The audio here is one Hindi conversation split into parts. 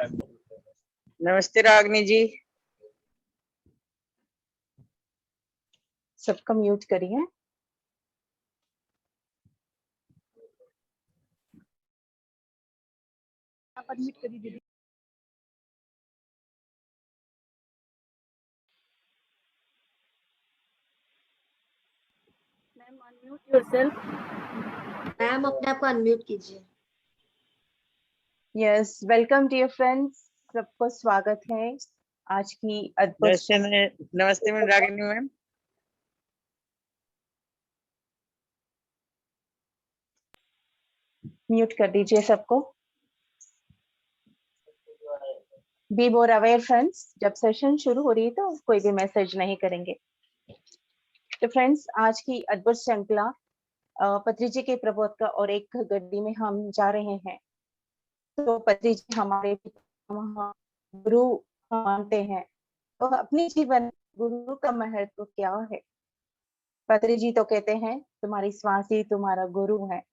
नमस्ते रागनी जी। सबका म्यूट करिए। आप अनम्यूट करिए दीदी। Ma'am unmute yourself. मैम अपने आप को अनम्यूट कीजिए। यस, वेलकम डियर फ्रेंड्स, सबको स्वागत है आज की अद्भुत। नमस्ते मैम रागिनी मैम। म्यूट कर दीजिए सबको। बी मोर अवेयर फ्रेंड्स, जब सेशन शुरू हो रही है तो कोई भी मैसेज नहीं करेंगे। तो फ्रेंड्स, आज की अद्भुत श्रृंखला पत्री जी के प्रबोध का और एक गड्डी में हम जा रहे हैं। तो पत्री जी हमारे गुरु मानते हैं, तो अपने जीवन गुरु का महत्व क्या है? पत्री जी तो कहते हैं तुम्हारी श्वास ही तुम्हारा गुरु है।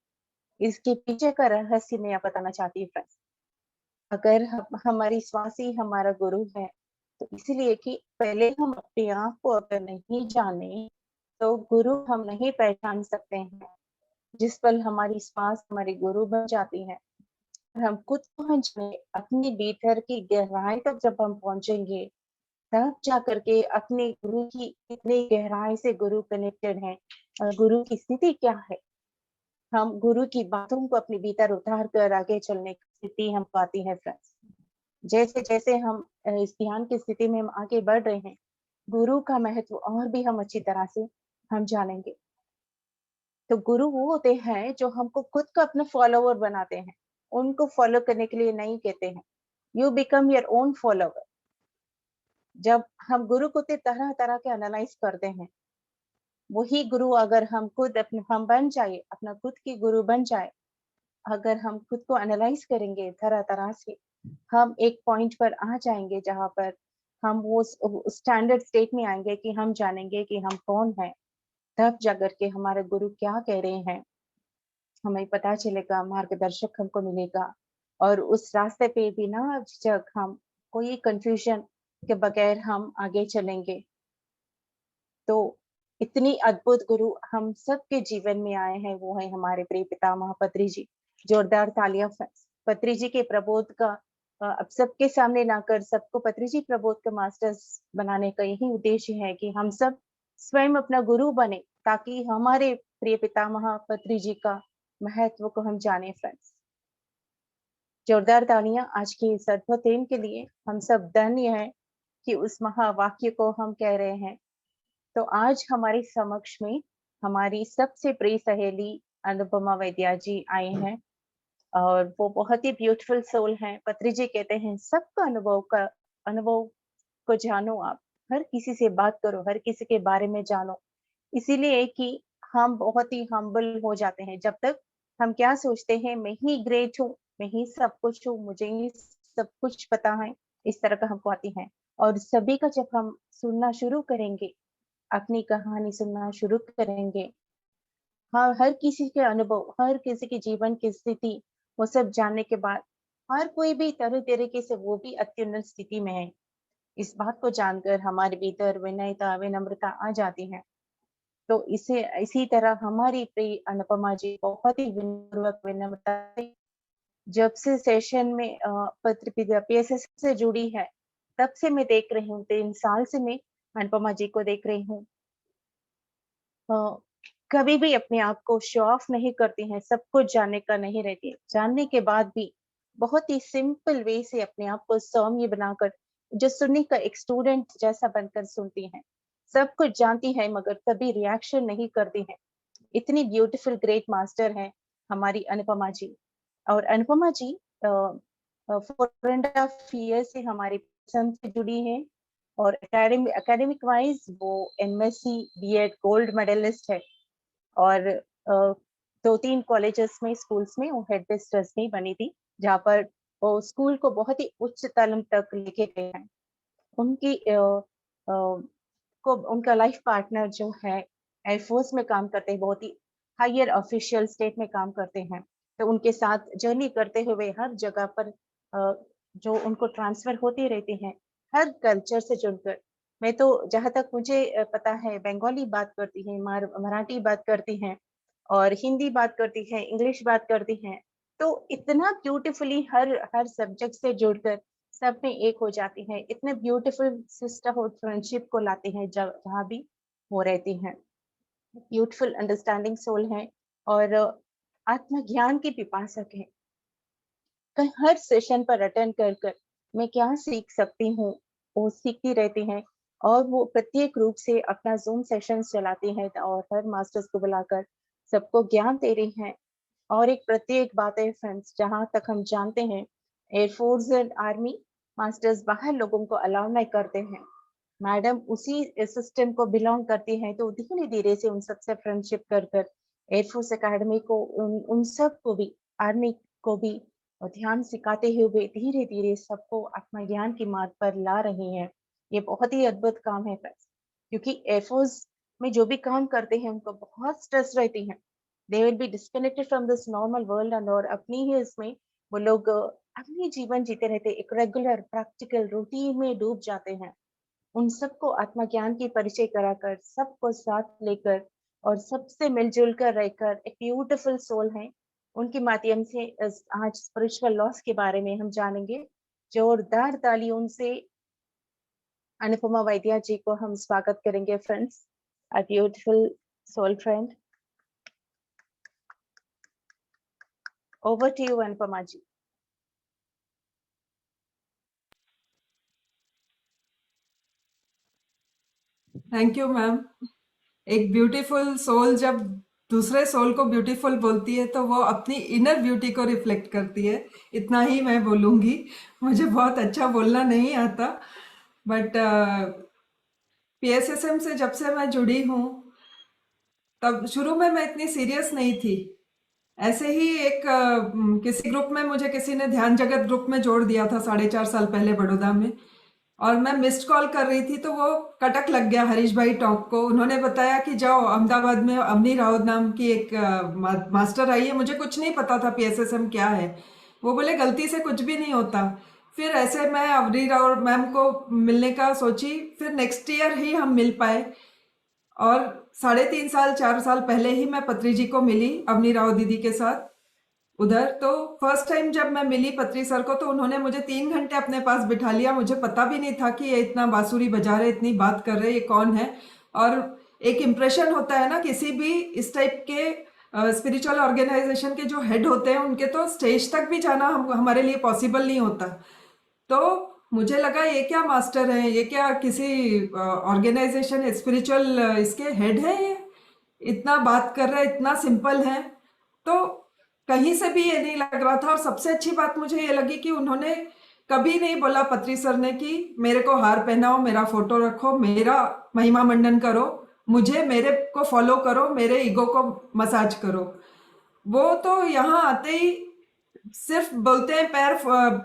इसके पीछे का रहस्य मैं बताना चाहती हूँ फ्रेंड्स। अगर हमारी श्वास ही हमारा गुरु है, तो इसलिए कि पहले हम अपने आप को अगर नहीं जाने तो गुरु हम नहीं पहचान सकते हैं। जिस पल हमारी श्वास हमारी गुरु बन जाती है, हम खुद को जाने अपने भीतर की गहराई तक जब हम पहुंचेंगे, तब जा करके अपने गुरु की कितनी गहराई से गुरु कनेक्टेड है और गुरु की स्थिति क्या है, हम गुरु की बातों को अपने भीतर उतार कर आगे चलने की स्थिति हम पाती है फ्रेंड्स। जैसे जैसे हम इस ध्यान की स्थिति में हम आगे बढ़ रहे हैं, गुरु का महत्व और भी हम अच्छी तरह से हम जानेंगे। तो गुरु वो होते हैं जो हमको खुद का अपना फॉलोवर बनाते हैं, उनको फॉलो करने के लिए नहीं कहते हैं। You become your own follower. जब हम गुरु को तरह तरह के एनालाइज करते हैं, वही गुरु अगर हम खुद अपने हम बन जाए, अपना खुद की गुरु बन जाए, अगर हम खुद को एनालाइज करेंगे तरह तरह से, हम एक पॉइंट पर आ जाएंगे जहां पर हम वो स्टैंडर्ड स्टेट में आएंगे कि हम जानेंगे कि हम कौन है। तब जाकर के हमारे गुरु क्या कह रहे हैं हमें पता चलेगा, मार्गदर्शक हमको मिलेगा और उस रास्ते पे बिना झिझक हम कोई कंफ्यूजन के बगैर हम आगे चलेंगे। तो इतनी अद्भुत गुरु हम सबके जीवन में आए हैं, वो है हमारे प्रिय पितामह पत्री जी। जोरदार तालियां पत्री जी के प्रबोध का अब सबके सामने लाकर सबको पत्री जी प्रबोध का मास्टर्स बनाने का यही उद्देश्य है कि हम सब स्वयं अपना गुरु बने, ताकि हमारे प्रिय पितामह पत्री जी का महत्व को हम जाने फ्रेंड्स। जोरदार तालियां आज की इस अद्भुत टीम के लिए। हम सब धन्य हैं कि उस महावाक्य को हम कह रहे हैं। तो आज हमारे समक्ष में हमारी सबसे प्रिय सहेली अनुपमा वैद्या जी आए हैं और वो बहुत ही ब्यूटीफुल सोल हैं। पत्री जी कहते हैं सबका अनुभव को जानो, आप हर किसी से बात करो, हर किसी के बारे में जानो। इसीलिए कि हम बहुत ही हम्बल हो जाते हैं जब तक हम क्या सोचते हैं, मैं ही ग्रेट हूँ, मैं ही सब कुछ हूँ, मुझे ही सब कुछ पता है, इस तरह का हमको आती है। और सभी का जब हम सुनना शुरू करेंगे, अपनी कहानी सुनना शुरू करेंगे, हाँ, हर किसी के अनुभव, हर किसी की जीवन की स्थिति, वो सब जानने के बाद हर कोई भी तरह तरीके से वो भी अत्युन्नत स्थिति में है, इस बात को जानकर हमारे भीतर विनयता विनम्रता आ जाती है। तो इसी तरह हमारी प्रिय अनुपमा जी बहुत ही विनम्रता विनम्रता से जब से सेशन में पत्र PSS से जुड़ी है, तब से मैं देख रही हूँ, 3 साल से मैं अनुपमा जी को देख रही हूँ। कभी भी अपने आप को शो ऑफ नहीं करती हैं, सब कुछ जानने का नहीं रहती है। जानने के बाद भी बहुत ही सिंपल वे से अपने आप को सौम्य बनाकर, जो सुनने का एक स्टूडेंट जैसा बनकर सुनती हैं। सब कुछ जानती है मगर कभी रिएक्शन नहीं करती है। इतनी ब्यूटीफुल ग्रेट मास्टर है हमारी अनुपमा जी। और अनुपमा जी 4.5 ईयर से हमारी से जुड़ी है और एकेडमिक वाइज वो MSc B.Ed गोल्ड मेडलिस्ट है और 2-3 कॉलेजेस में, स्कूल्स में वो हेड मिस्ट्रेस भी बनी थी, जहाँ पर वो स्कूल को बहुत ही उच्च तलम तक लेके गए हैं। उनकी उनका लाइफ पार्टनर जो है एयरफोर्स में काम करते हैं, बहुत ही हायर ऑफिशियल स्टेट में काम करते हैं। तो उनके साथ जर्नी करते हुए हर जगह पर जो उनको ट्रांसफर होते रहते हैं हर कल्चर से जुड़कर। मैं तो जहाँ तक मुझे पता है बंगाली बात करती है, मराठी बात करती हैं और हिंदी बात करती है, इंग्लिश बात करती हैं। तो इतना ब्यूटीफुली हर हर सब्जेक्ट से जुड़कर सब में एक हो जाती हैं। इतने ब्यूटीफुल सिस्टरहुड फ्रेंडशिप को लाती हैं जहाँ भी वो रहती हैं। ब्यूटीफुल अंडरस्टैंडिंग सोल है और आत्मज्ञान की पिपासक है। हर सेशन पर अटेंड कर कर मैं क्या सीख सकती हूँ वो सीखती रहती हैं और वो प्रत्येक रूप से अपना जूम सेशन चलाती हैं और हर मास्टर्स को बुलाकर सबको ज्ञान दे रही हैं। और एक प्रत्येक बात है फ्रेंड्स, जहाँ तक हम जानते हैं एयरफोर्स एंड आर्मी मास्टर्स बाहर लोगों को अलाउ नहीं करते हैं। मैडम उसी सिस्टम को बिलोंग करती हैं, तो धीरे धीरे से उन सबसे फ्रेंडशिप कर कर एयरफोर्स एकेडमी को उन सब को भी, आर्मी को भी और ध्यान सिखाते हुए धीरे धीरे सबको आत्मज्ञान की मार्ग पर ला रही हैं। ये बहुत ही अद्भुत काम है फ्रेंड्स, क्योंकि एयरफोर्स में जो भी काम करते हैं उनको बहुत स्ट्रेस रहती है। They will be disconnected from this normal world and और अपनी ही इसमें वो लोग अपनी जीवन जीते रहते, एक रेगुलर प्रैक्टिकल रूटीन में डूब जाते हैं। उन सबको आत्मज्ञान की परिचय कराकर सबको साथ लेकर और सबसे मिलजुल कर रहकर एक ब्यूटीफुल सोल है, उनके माध्यम से आज स्पिरिचुअल लॉस के बारे में हम जानेंगे। जोरदार तालियों से अनुपमा वैद्या जी को हम स्वागत करेंगे friends, a beautiful soul friend. Over to you Anupama ji. Thank you ma'am. एक ब्यूटीफुल सोल जब दूसरे सोल को ब्यूटीफुल बोलती है तो वो अपनी इनर ब्यूटी को रिफ्लेक्ट करती है। इतना ही मैं बोलूँगी, मुझे बहुत अच्छा बोलना नहीं आता, बट पीएसएसएम से जब से मैं जुड़ी हूँ तब शुरू में मैं इतनी सीरियस नहीं थी। ऐसे ही एक किसी ग्रुप में मुझे किसी ने ध्यान जगत ग्रुप में जोड़ दिया था 4.5 साल पहले बड़ौदा में, और मैं मिस्ड कॉल कर रही थी तो वो कटक लग गया हरीश भाई टॉक को। उन्होंने बताया कि जाओ अहमदाबाद में अमनी राउत नाम की एक मास्टर आई है। मुझे कुछ नहीं पता था पीएसएसएम क्या है। वो बोले गलती से कुछ भी नहीं होता। फिर ऐसे मैं अवनी राउत मैम को मिलने का सोची, फिर नेक्स्ट ईयर ही हम मिल पाए। और 3.5 साल 4 साल पहले ही मैं पत्री जी को मिली अवनी राउत दीदी के साथ उधर। तो फर्स्ट टाइम जब मैं मिली पत्री सर को तो उन्होंने मुझे 3 घंटे अपने पास बिठा लिया। मुझे पता भी नहीं था कि ये इतना बांसुरी बजा रहे, इतनी बात कर रहे, ये कौन है। और एक इम्प्रेशन होता है ना किसी भी इस टाइप के स्पिरिचुअल ऑर्गेनाइजेशन के जो हेड होते हैं उनके, तो स्टेज तक भी जाना हमारे लिए पॉसिबल नहीं होता। तो मुझे लगा ये क्या मास्टर है, ये क्या किसी ऑर्गेनाइजेशन स्पिरिचुअल इसके हेड है, ये इतना बात कर रहा है, इतना सिंपल है। तो कहीं से भी ये नहीं लग रहा था। और सबसे अच्छी बात मुझे ये लगी कि उन्होंने कभी नहीं बोला पत्री सर ने कि मेरे को हार पहनाओ, मेरा फोटो रखो, मेरा महिमा मंडन करो, मुझे मेरे को फॉलो करो, मेरे ईगो को मसाज करो। वो तो यहाँ आते ही सिर्फ बोलते हैं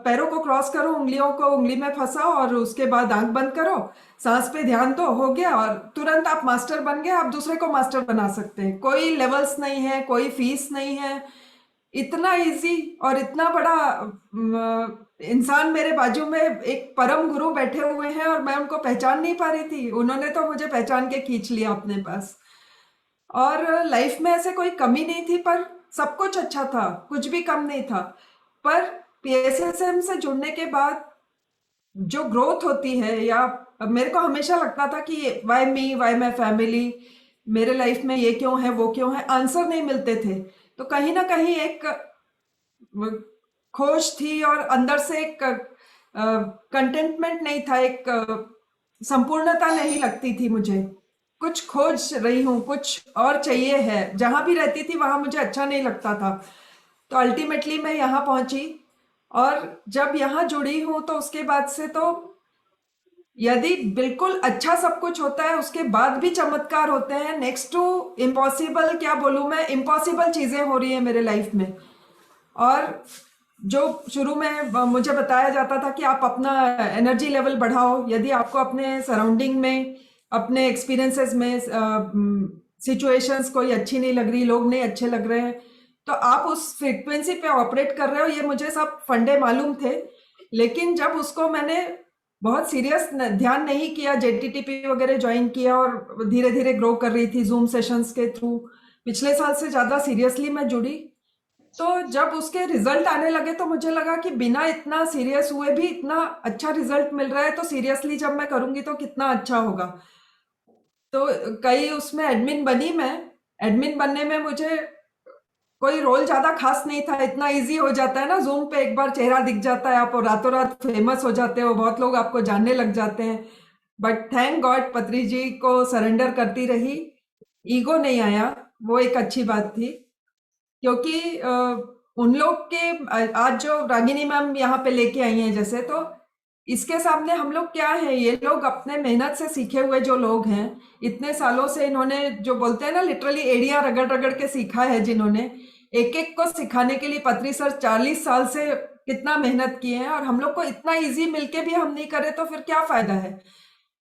पैरों को क्रॉस करो, उंगलियों को उंगली में फंसाओ और उसके बाद आंख बंद करो, सांस पे ध्यान दो, हो गया। और तुरंत आप मास्टर बन गए, आप दूसरे को मास्टर बना सकते हैं। कोई लेवल्स नहीं है, कोई फीस नहीं है, इतना इजी। और इतना बड़ा इंसान मेरे बाजू में एक परम गुरु बैठे हुए हैं और मैं उनको पहचान नहीं पा रही थी। उन्होंने तो मुझे पहचान के खींच लिया अपने पास। और लाइफ में ऐसे कोई कमी नहीं थी, पर सब कुछ अच्छा था, कुछ भी कम नहीं था। पर पीएसएसएम से जुड़ने के बाद जो ग्रोथ होती है, या मेरे को हमेशा लगता था कि why me, why my family, मेरे लाइफ में ये क्यों है, वो क्यों है, आंसर नहीं मिलते थे। तो कहीं ना कहीं एक खोज थी और अंदर से एक कंटेंटमेंट नहीं था, एक संपूर्णता नहीं लगती थी मुझे। कुछ खोज रही हूँ, कुछ और चाहिए है। जहां भी रहती थी वहां मुझे अच्छा नहीं लगता था। तो अल्टीमेटली मैं यहाँ पहुंची, और जब यहाँ जुड़ी हूँ तो उसके बाद से तो यदि बिल्कुल अच्छा सब कुछ होता है उसके बाद भी चमत्कार होते हैं। नेक्स्ट टू इम्पॉसिबल, क्या बोलूँ मैं, इम्पॉसिबल चीजें हो रही है मेरे लाइफ में। और जो शुरू में मुझे बताया जाता था कि आप अपना एनर्जी लेवल बढ़ाओ, यदि आपको अपने सराउंडिंग में, अपने एक्सपीरियंसेस में सिचुएशंस कोई अच्छी नहीं लग रही, लोग नहीं अच्छे लग रहे हैं, तो आप उस फ्रीक्वेंसी पे ऑपरेट कर रहे हो। ये मुझे सब फंडे मालूम थे, लेकिन जब उसको मैंने बहुत सीरियस ध्यान नहीं किया, जेटीटीपी वगैरह ज्वाइन किया और धीरे धीरे ग्रो कर रही थी जूम सेशंस के थ्रू, पिछले साल से ज्यादा सीरियसली मैं जुड़ी। तो जब उसके रिजल्ट आने लगे तो मुझे लगा कि बिना इतना सीरियस हुए भी इतना अच्छा रिजल्ट मिल रहा है, तो सीरियसली जब मैं करूंगी तो कितना अच्छा होगा। तो कई उसमें एडमिन बनी मैं। एडमिन बनने में मुझे कोई रोल ज्यादा खास नहीं था, इतना इजी हो जाता है ना, जूम पे एक बार चेहरा दिख जाता है, आप रातों रात फेमस हो जाते हो, बहुत लोग आपको जानने लग जाते हैं। बट थैंक गॉड पत्री जी को सरेंडर करती रही, ईगो नहीं आया, वो एक अच्छी बात थी। क्योंकि उन लोग के आज जो रागिनी मैम यहाँ पे लेके आई हैं जैसे, तो इसके सामने हम लोग क्या है, ये लोग अपने मेहनत से सीखे हुए जो लोग हैं, इतने सालों से इन्होंने जो बोलते हैं ना लिटरली एड़ियां रगड़ रगड़ के सीखा है, जिन्होंने एक एक को सिखाने के लिए पत्री सर 40 साल से कितना मेहनत किए हैं, और हम लोग को इतना इजी मिलके भी हम नहीं करे तो फिर क्या फायदा है।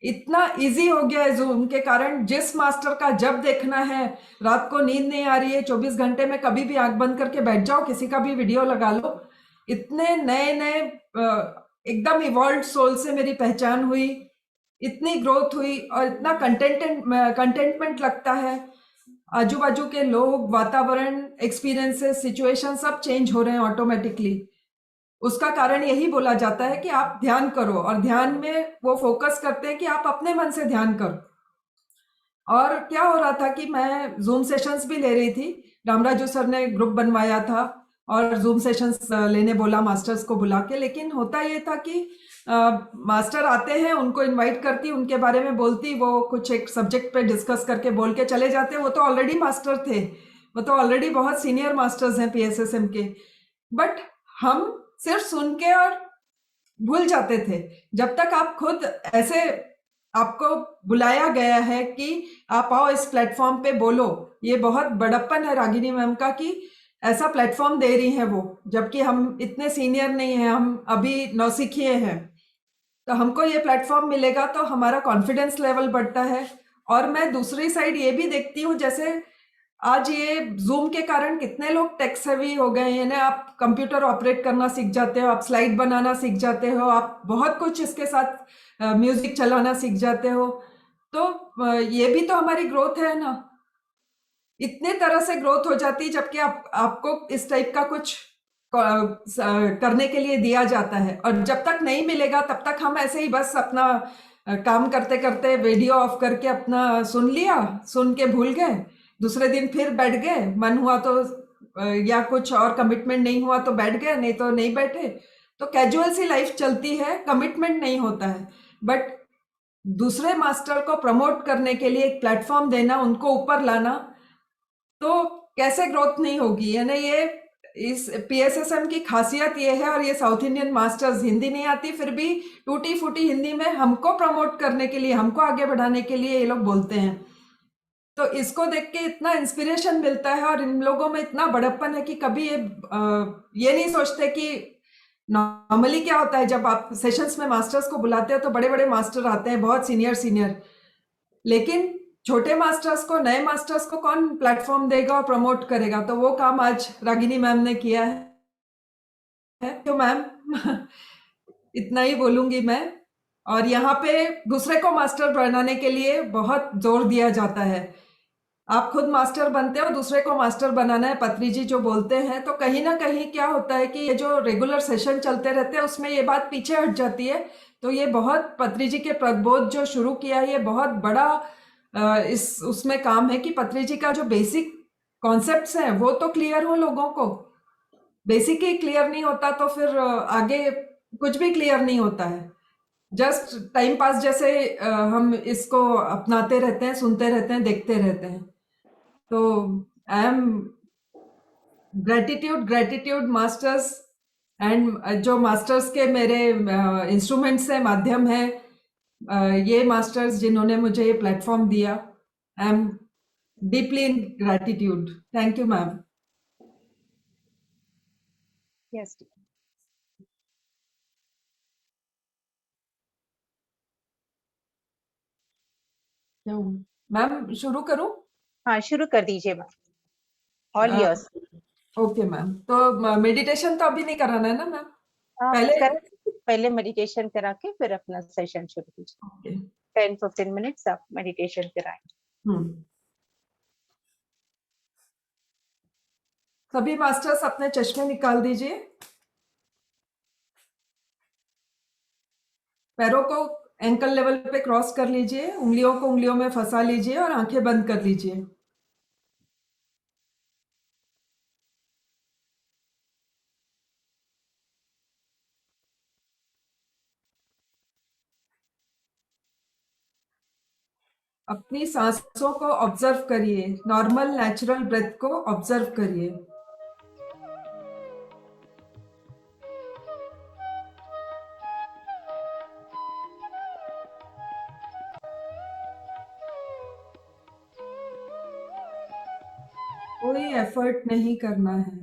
इतना इजी हो गया है जूम के कारण, जिस मास्टर का जब देखना है, रात को नींद नहीं आ रही है, 24 घंटे में कभी भी आंख बंद करके बैठ जाओ, किसी का भी वीडियो लगा लो। इतने नए नए एकदम इवॉल्व सोल से मेरी पहचान हुई, इतनी ग्रोथ हुई, और इतना कंटेंटमेंट लगता है। आजू बाजू के लोग, वातावरण, एक्सपीरियंसेस, सिचुएशन सब चेंज हो रहे हैं ऑटोमेटिकली। उसका कारण यही बोला जाता है कि आप ध्यान करो, और ध्यान में वो फोकस करते हैं कि आप अपने मन से ध्यान करो। और क्या हो रहा था कि मैं जूम सेशंस भी ले रही थी, रामराजू सर ने ग्रुप बनवाया था और जूम सेशंस लेने बोला मास्टर्स को बुला के, लेकिन होता ये था कि मास्टर आते हैं, उनको इनवाइट करती, उनके बारे में बोलती, वो कुछ एक सब्जेक्ट पे डिस्कस करके बोल के चले जाते। वो तो ऑलरेडी मास्टर थे, वो तो ऑलरेडी बहुत सीनियर मास्टर्स हैं पीएसएसएम के, बट हम सिर्फ सुन के और भूल जाते थे। जब तक आप खुद ऐसे, आपको बुलाया गया है कि आप आओ इस प्लेटफॉर्म पे बोलो, ये बहुत बड़प्पन है रागिनी मैम का कि ऐसा प्लेटफॉर्म दे रही हैं वो, जबकि हम इतने सीनियर नहीं हैं, हम अभी नौसिखिए हैं। तो हमको ये प्लेटफॉर्म मिलेगा तो हमारा कॉन्फिडेंस लेवल बढ़ता है। और मैं दूसरी साइड ये भी देखती हूँ, जैसे आज ये जूम के कारण कितने लोग टेक सेवी हो गए हैं ना, आप कंप्यूटर ऑपरेट करना सीख जाते हो, आप स्लाइड बनाना सीख जाते हो, आप बहुत कुछ इसके साथ म्यूजिक चलाना सीख जाते हो। तो ये भी तो हमारी ग्रोथ है ना, इतने तरह से ग्रोथ हो जाती है, जबकि आपको इस टाइप का कुछ करने के लिए दिया जाता है। और जब तक नहीं मिलेगा तब तक हम ऐसे ही बस अपना काम करते करते वीडियो ऑफ करके अपना सुन लिया, सुन के भूल गए, दूसरे दिन फिर बैठ गए, मन हुआ तो या कुछ और कमिटमेंट नहीं हुआ तो बैठ गए, नहीं तो नहीं बैठे। तो कैजुअल सी लाइफ चलती है, कमिटमेंट नहीं होता है। बट दूसरे मास्टर को प्रमोट करने के लिए एक प्लेटफॉर्म देना, उनको ऊपर लाना, तो कैसे ग्रोथ नहीं होगी। यानी ये इस पीएसएसएम की खासियत ये है, और ये साउथ इंडियन मास्टर्स, हिंदी नहीं आती फिर भी टूटी फूटी हिंदी में हमको प्रमोट करने के लिए, हमको आगे बढ़ाने के लिए ये लोग बोलते हैं। तो इसको देख के इतना इंस्पिरेशन मिलता है, और इन लोगों में इतना बड़प्पन है कि कभी ये नहीं सोचते कि नॉर्मली क्या होता है, जब आप सेशंस में मास्टर्स को बुलाते हो तो बड़े बड़े मास्टर आते हैं, बहुत सीनियर, लेकिन छोटे मास्टर्स को, नए मास्टर्स को कौन प्लेटफॉर्म देगा और प्रमोट करेगा। तो वो काम आज रागिनी मैम ने किया है। तो मैम इतना ही बोलूंगी मैं। और यहाँ पे दूसरे को मास्टर बनाने के लिए बहुत जोर दिया जाता है। आप खुद मास्टर बनते हो, दूसरे को मास्टर बनाना है, पत्री जी जो बोलते हैं। तो कहीं ना कहीं क्या होता है कि ये जो रेगुलर सेशन चलते रहते हैं उसमें ये बात पीछे हट जाती है। तो ये बहुत, पत्री जी के प्रबोध जो शुरू किया है, ये बहुत बड़ा उसमें काम है कि पत्री जी का जो बेसिक कॉन्सेप्ट्स हैं वो तो क्लियर हो लोगों को। बेसिक ही क्लियर नहीं होता तो फिर आगे कुछ भी क्लियर नहीं होता है। जस्ट टाइम पास जैसे हम इसको अपनाते रहते हैं, सुनते रहते हैं, देखते रहते हैं। तो I am gratitude masters, and जो मास्टर्स के मेरे इंस्ट्रूमेंट्स है, माध्यम है, ये मास्टर्स जिन्होंने मुझे ये प्लेटफॉर्म दिया, I am deeply in gratitude. Thank you ma'am. Yes, ma'am शुरू करूं? हाँ शुरू कर दीजिए ma'am, all yours. Okay ma'am. तो मेडिटेशन तो अभी नहीं कराना है ना मैम? पहले पहले मेडिटेशन करा के फिर अपना सेशन शुरू कीजिए। ओके। 10-15 मिनट्स आप मेडिटेशन कराएं। सभी मास्टर्स अपने चश्मे निकाल दीजिए। पैरों को एंकल लेवल पे क्रॉस कर लीजिए, उंगलियों को उंगलियों में फंसा लीजिए और आंखें बंद कर लीजिए। अपनी सांसों को ऑब्जर्व करिए, नॉर्मल नेचुरल ब्रेथ को ऑब्जर्व करिए। कोई एफर्ट नहीं करना है।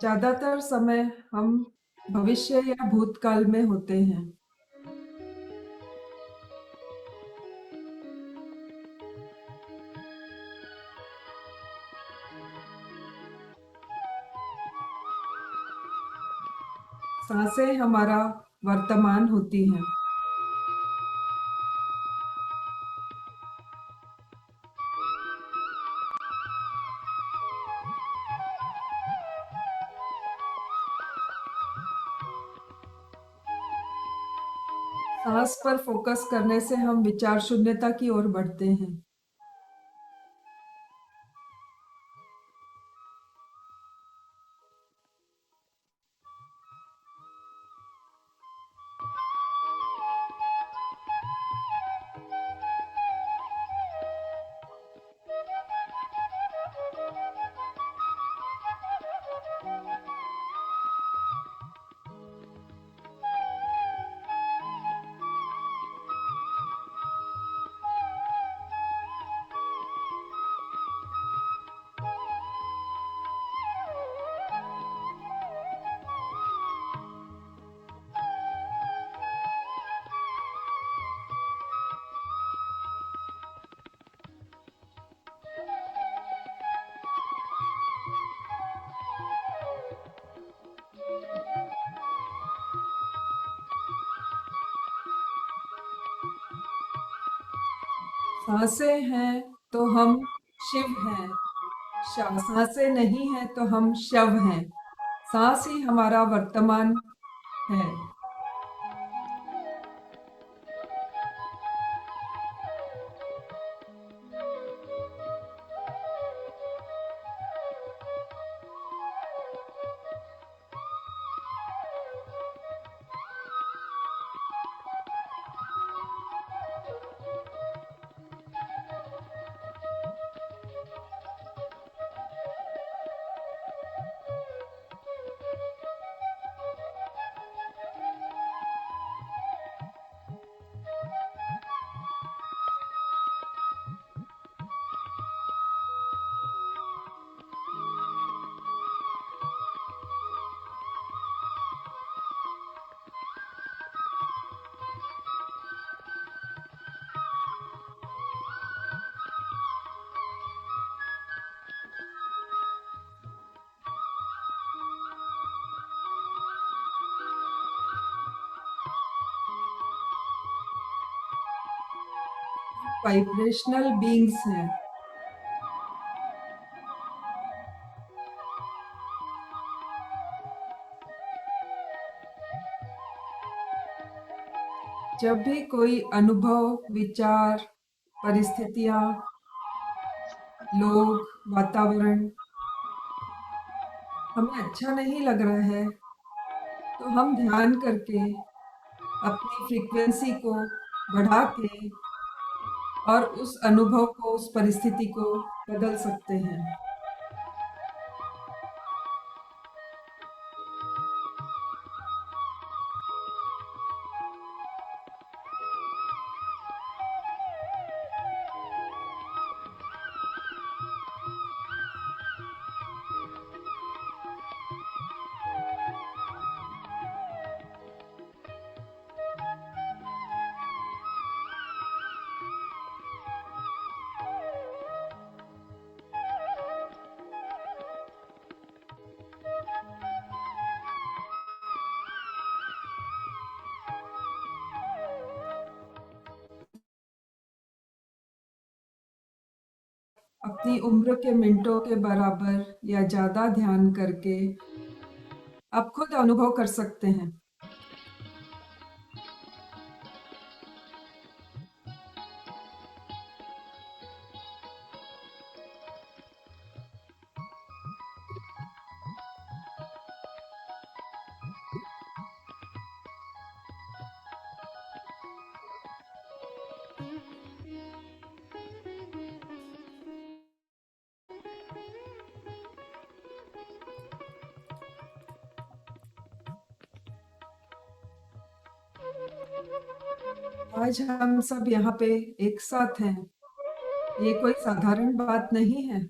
ज्यादातर समय हम भविष्य या भूतकाल में होते हैं। सांसें हमारा वर्तमान होती हैं। सांस पर फोकस करने से हम विचार शून्यता की ओर बढ़ते हैं। सांसें हैं तो हम शिव हैं, सांसें नहीं हैं तो हम शव हैं। सांस ही हमारा वर्तमान है। वाइब्रेशनल बीइंग्स हैं। जब भी कोई अनुभव, विचार, परिस्थितियां, लोग, वातावरण हमें अच्छा नहीं लग रहा है, तो हम ध्यान करके अपनी फ्रीक्वेंसी को बढ़ा के और उस अनुभव को, उस परिस्थिति को बदल सकते हैं। अपनी उम्र के मिनटों के बराबर या ज़्यादा ध्यान करके आप खुद अनुभव कर सकते हैं। आज हम सब यहाँ पे एक साथ हैं। ये कोई साधारण बात नहीं है।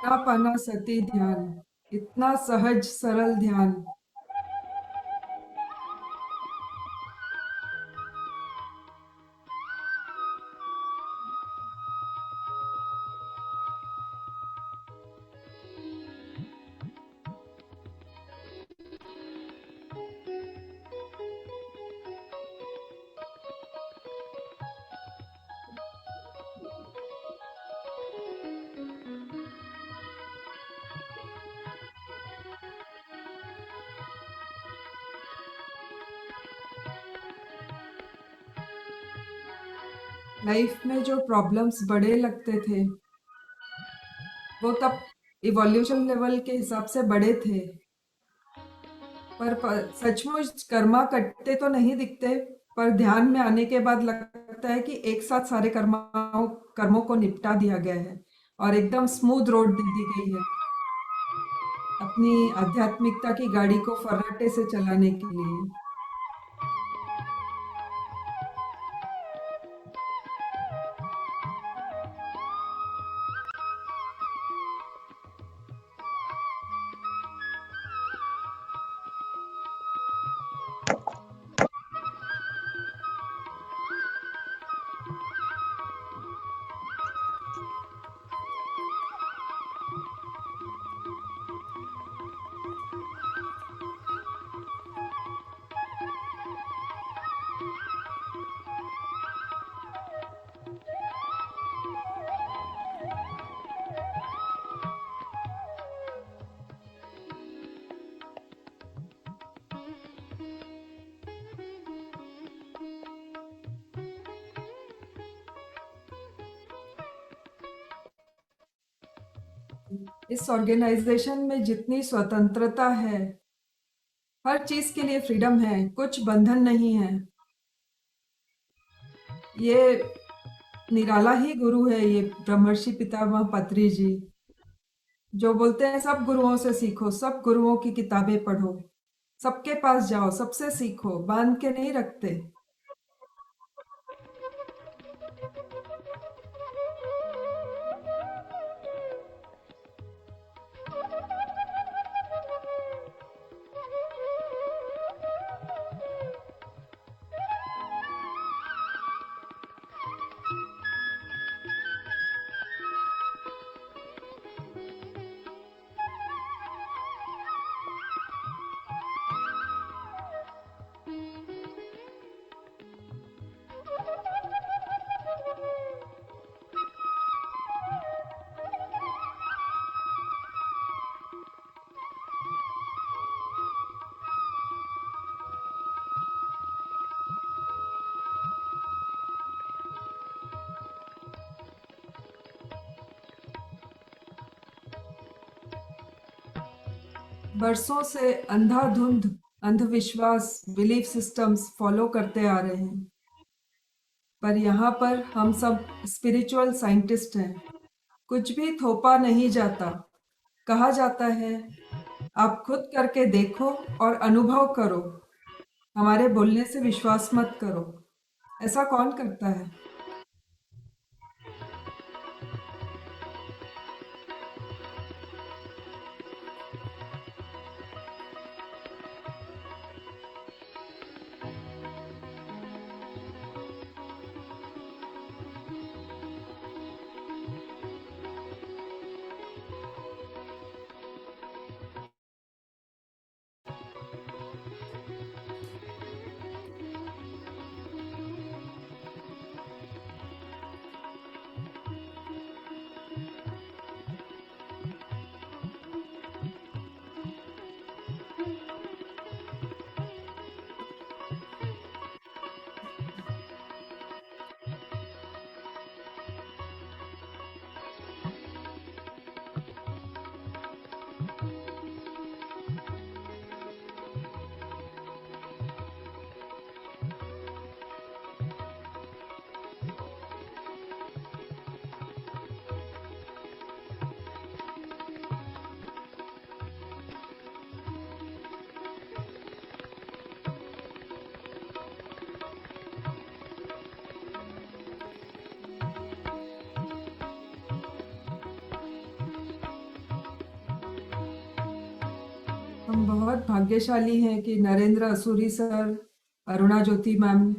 आनापाना सती ध्यान, इतना सहज सरल ध्यान। लाइफ में जो प्रॉब्लम्स बड़े लगते थे वो तब इवोल्यूशन लेवल के हिसाब से बड़े थे, पर सचमुच कर्मा कटते तो नहीं दिखते, पर ध्यान में आने के बाद लगता है कि एक साथ सारे कर्मों को निपटा दिया गया है और एकदम स्मूथ रोड दे दी गई है अपनी आध्यात्मिकता की गाड़ी को फर्राटे से चलाने के लिए। इस ऑर्गेनाइजेशन में जितनी स्वतंत्रता है, हर चीज के लिए फ्रीडम है, कुछ बंधन नहीं है। ये निराला ही गुरु है, ये ब्रह्मर्षि पितामह पत्री जी, जो बोलते हैं सब गुरुओं से सीखो, सब गुरुओं की किताबें पढ़ो, सबके पास जाओ, सबसे सीखो, बांध के नहीं रखते। बरसों से अंधाधुंध अंधविश्वास, बिलीफ सिस्टम्स फॉलो करते आ रहे हैं। पर यहाँ पर हम सब स्पिरिचुअल साइंटिस्ट हैं। कुछ भी थोपा नहीं जाता। कहा जाता है, आप खुद करके देखो और अनुभव करो। हमारे बोलने से विश्वास मत करो। ऐसा कौन करता है? हम बहुत भाग्यशाली हैं कि नरेंद्र असूरी सर, अरुणा ज्योति मैम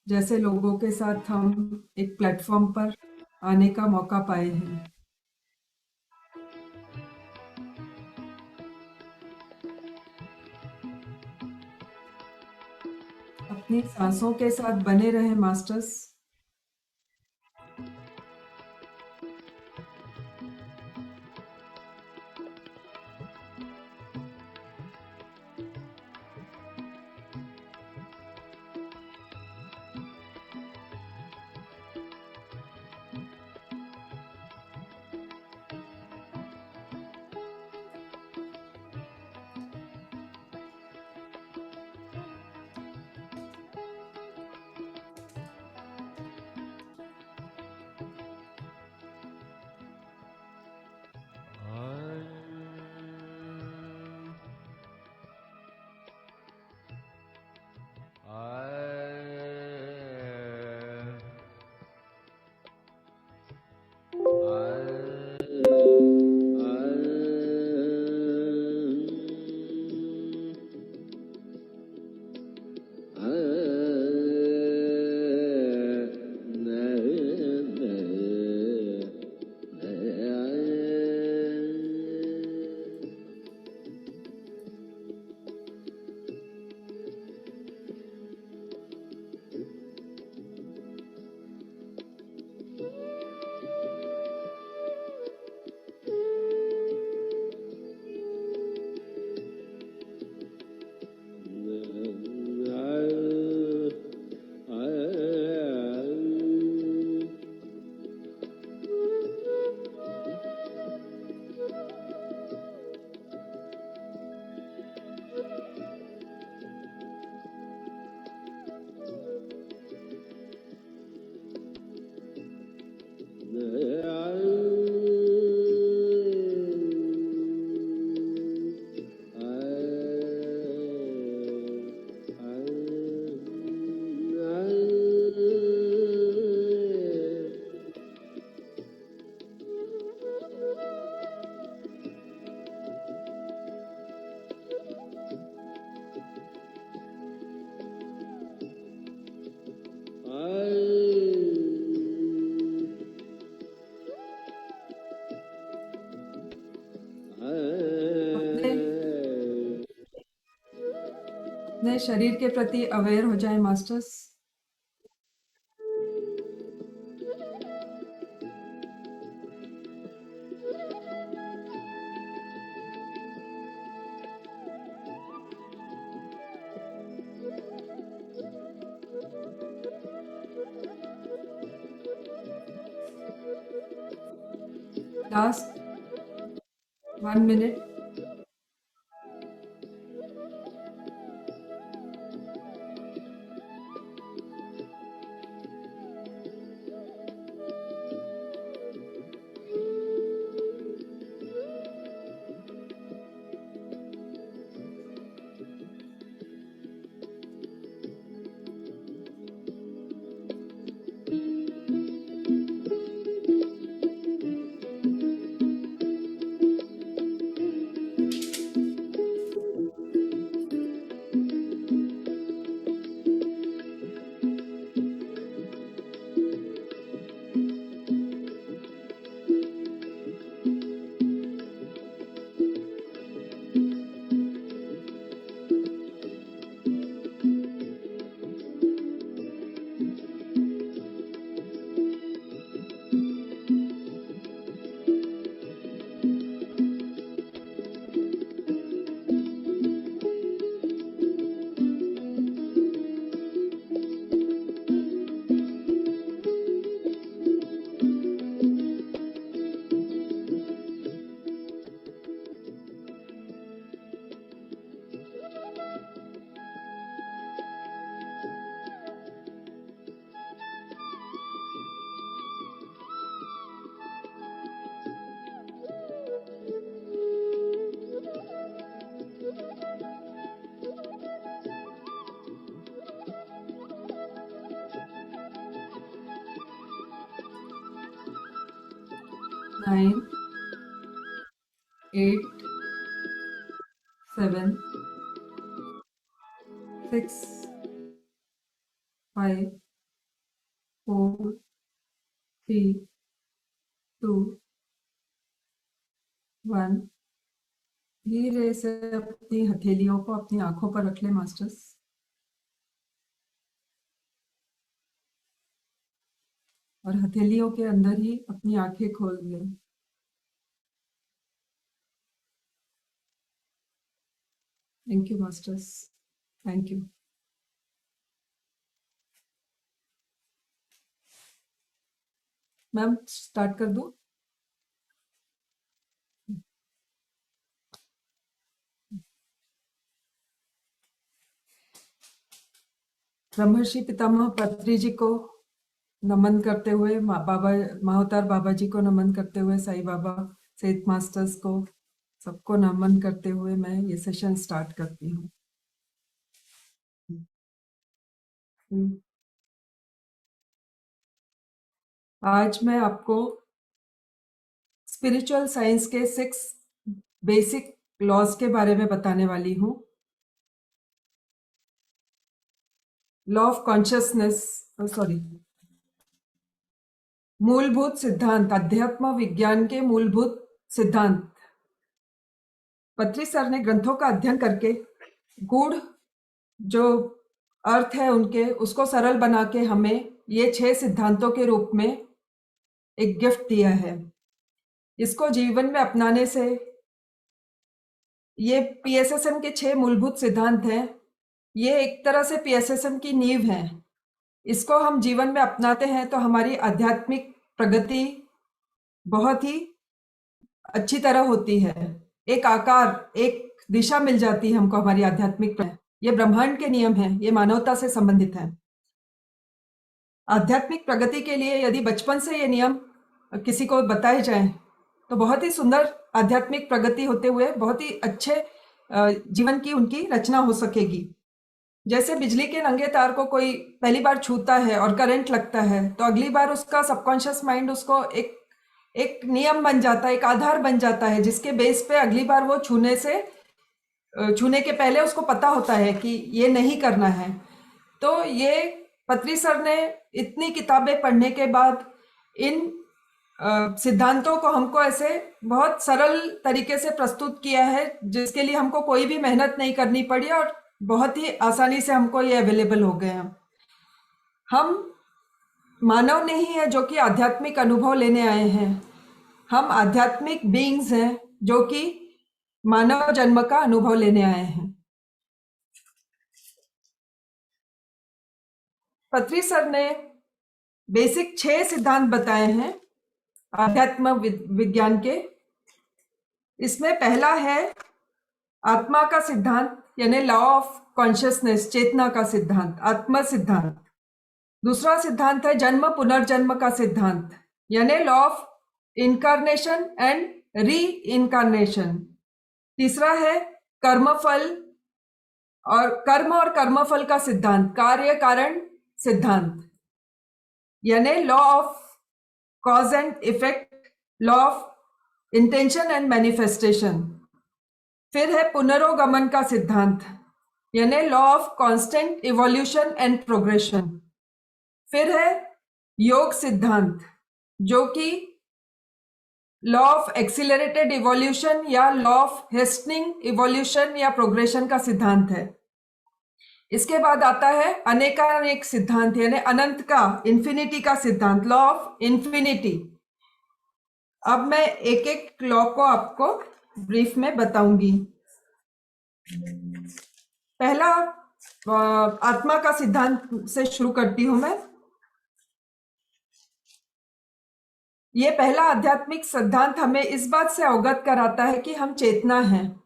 जैसे लोगों के साथ हम एक प्लेटफॉर्म पर आने का मौका पाए हैं। अपनी सांसों के साथ बने रहें मास्टर्स। अपने शरीर के प्रति अवेयर हो जाए मास्टर्स। Last 1 minute। 9, 8, 7, 6, 5, 4, 3, 2, 1। धीरे से अपनी हथेलियों को अपनी आंखों पर रख ले मास्टर्स। और हथेलियों के अंदर ही अपनी आंखें खोल ले। Thank you masters, thank you. Ma'am start कर दूं? ब्रह्मर्षि पितामह पत्री जी को नमन करते हुए, बाबा महाअवतार बाबा जी को नमन करते हुए, साईं बाबा, सेठ मास्टर्स को, सबको नमन करते हुए मैं ये सेशन स्टार्ट करती हूँ। आज मैं आपको स्पिरिचुअल साइंस के 6 बेसिक लॉज के बारे में बताने वाली हूँ। लॉ ऑफ कॉन्शियसनेस, सॉरी, मूलभूत सिद्धांत, अध्यात्म विज्ञान के मूलभूत सिद्धांत। पत्री सर ने ग्रंथों का अध्ययन करके गूढ़ जो अर्थ है उनके, उसको सरल बना के हमें ये 6 सिद्धांतों के रूप में एक गिफ्ट दिया है। इसको जीवन में अपनाने से, ये पीएसएसएम के 6 मूलभूत सिद्धांत हैं। ये एक तरह से पीएसएसएम की नींव है। इसको हम जीवन में अपनाते हैं तो हमारी आध्यात्मिक प्रगति बहुत ही अच्छी तरह होती है। एक आकार, एक दिशा मिल जाती है हमको हमारी आध्यात्मिक। ये ब्रह्मांड के नियम हैं, ये मानवता से संबंधित है। आध्यात्मिक प्रगति के लिए यदि बचपन से ये नियम किसी को बताए जाएं तो बहुत ही सुंदर आध्यात्मिक प्रगति होते हुए बहुत ही अच्छे जीवन की उनकी रचना हो सकेगी। जैसे बिजली के नंगे तार को कोई पहली बार छूता है और करंट लगता है तो अगली बार उसका सबकॉन्शियस माइंड उसको एक नियम बन जाता है, एक आधार बन जाता है, जिसके बेस पे अगली बार वो छूने के पहले उसको पता होता है कि ये नहीं करना है। तो ये पत्री सर ने इतनी किताबें पढ़ने के बाद इन सिद्धांतों को हमको ऐसे बहुत सरल तरीके से प्रस्तुत किया है, जिसके लिए हमको कोई भी मेहनत नहीं करनी पड़ी और बहुत ही आसानी से हमको ये अवेलेबल हो गए हैं। हम मानव नहीं है जो कि आध्यात्मिक अनुभव लेने आए हैं, हम आध्यात्मिक बीइंग्स हैं जो कि मानव जन्म का अनुभव लेने आए हैं। पत्री सर ने बेसिक 6 सिद्धांत बताए हैं आध्यात्म विज्ञान के। इसमें पहला है आत्मा का सिद्धांत, यानी लॉ ऑफ कॉन्शियसनेस, चेतना का सिद्धांत, आत्मा सिद्धांत। दूसरा सिद्धांत है जन्म पुनर्जन्म का सिद्धांत, यानी law of incarnation and re incarnation. तीसरा है कर्मफल और कर्मफल का सिद्धांत, कार्य कारण सिद्धांत, यानी law of cause and effect, law of intention and manifestation. फिर है पुनरोगमन का सिद्धांत, यानी law of constant evolution and progression. फिर है योग सिद्धांत, जो कि लॉ ऑफ एक्सिलरेटेड इवोल्यूशन या लॉ ऑफ हेस्टनिंग इवोल्यूशन या प्रोग्रेशन का सिद्धांत है। इसके बाद आता है अनेकानेक सिद्धांत, यानी अनंत का, इन्फिनिटी का सिद्धांत, लॉ ऑफ इन्फिनिटी। अब मैं एक एक लॉ को आपको ब्रीफ में बताऊंगी। पहला आत्मा का सिद्धांत से शुरू करती हूं मैं। ये पहला आध्यात्मिक सिद्धांत हमें इस बात से अवगत कराता है कि हम चेतना हैं।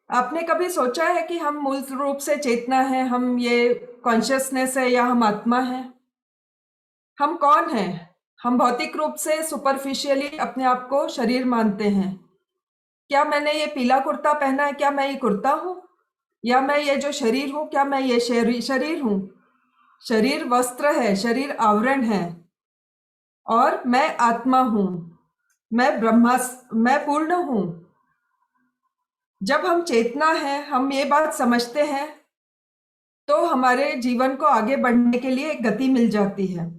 आपने कभी सोचा है कि हम मूल रूप से चेतना है, हम ये कॉन्शियसनेस है या हम आत्मा है? हम कौन हैं? हम भौतिक रूप से सुपरफिशियली अपने आप को शरीर मानते हैं। क्या मैंने ये पीला कुर्ता पहना है, क्या मैं ये कुर्ता हूं? या मैं ये जो शरीर हूं, क्या मैं ये शरीर हूं? शरीर वस्त्र है, शरीर आवरण है, और मैं आत्मा हूं। मैं पूर्ण हूँ। जब हम चेतना है, हम ये बात समझते हैं तो हमारे जीवन को आगे बढ़ने के लिए एक गति मिल जाती है।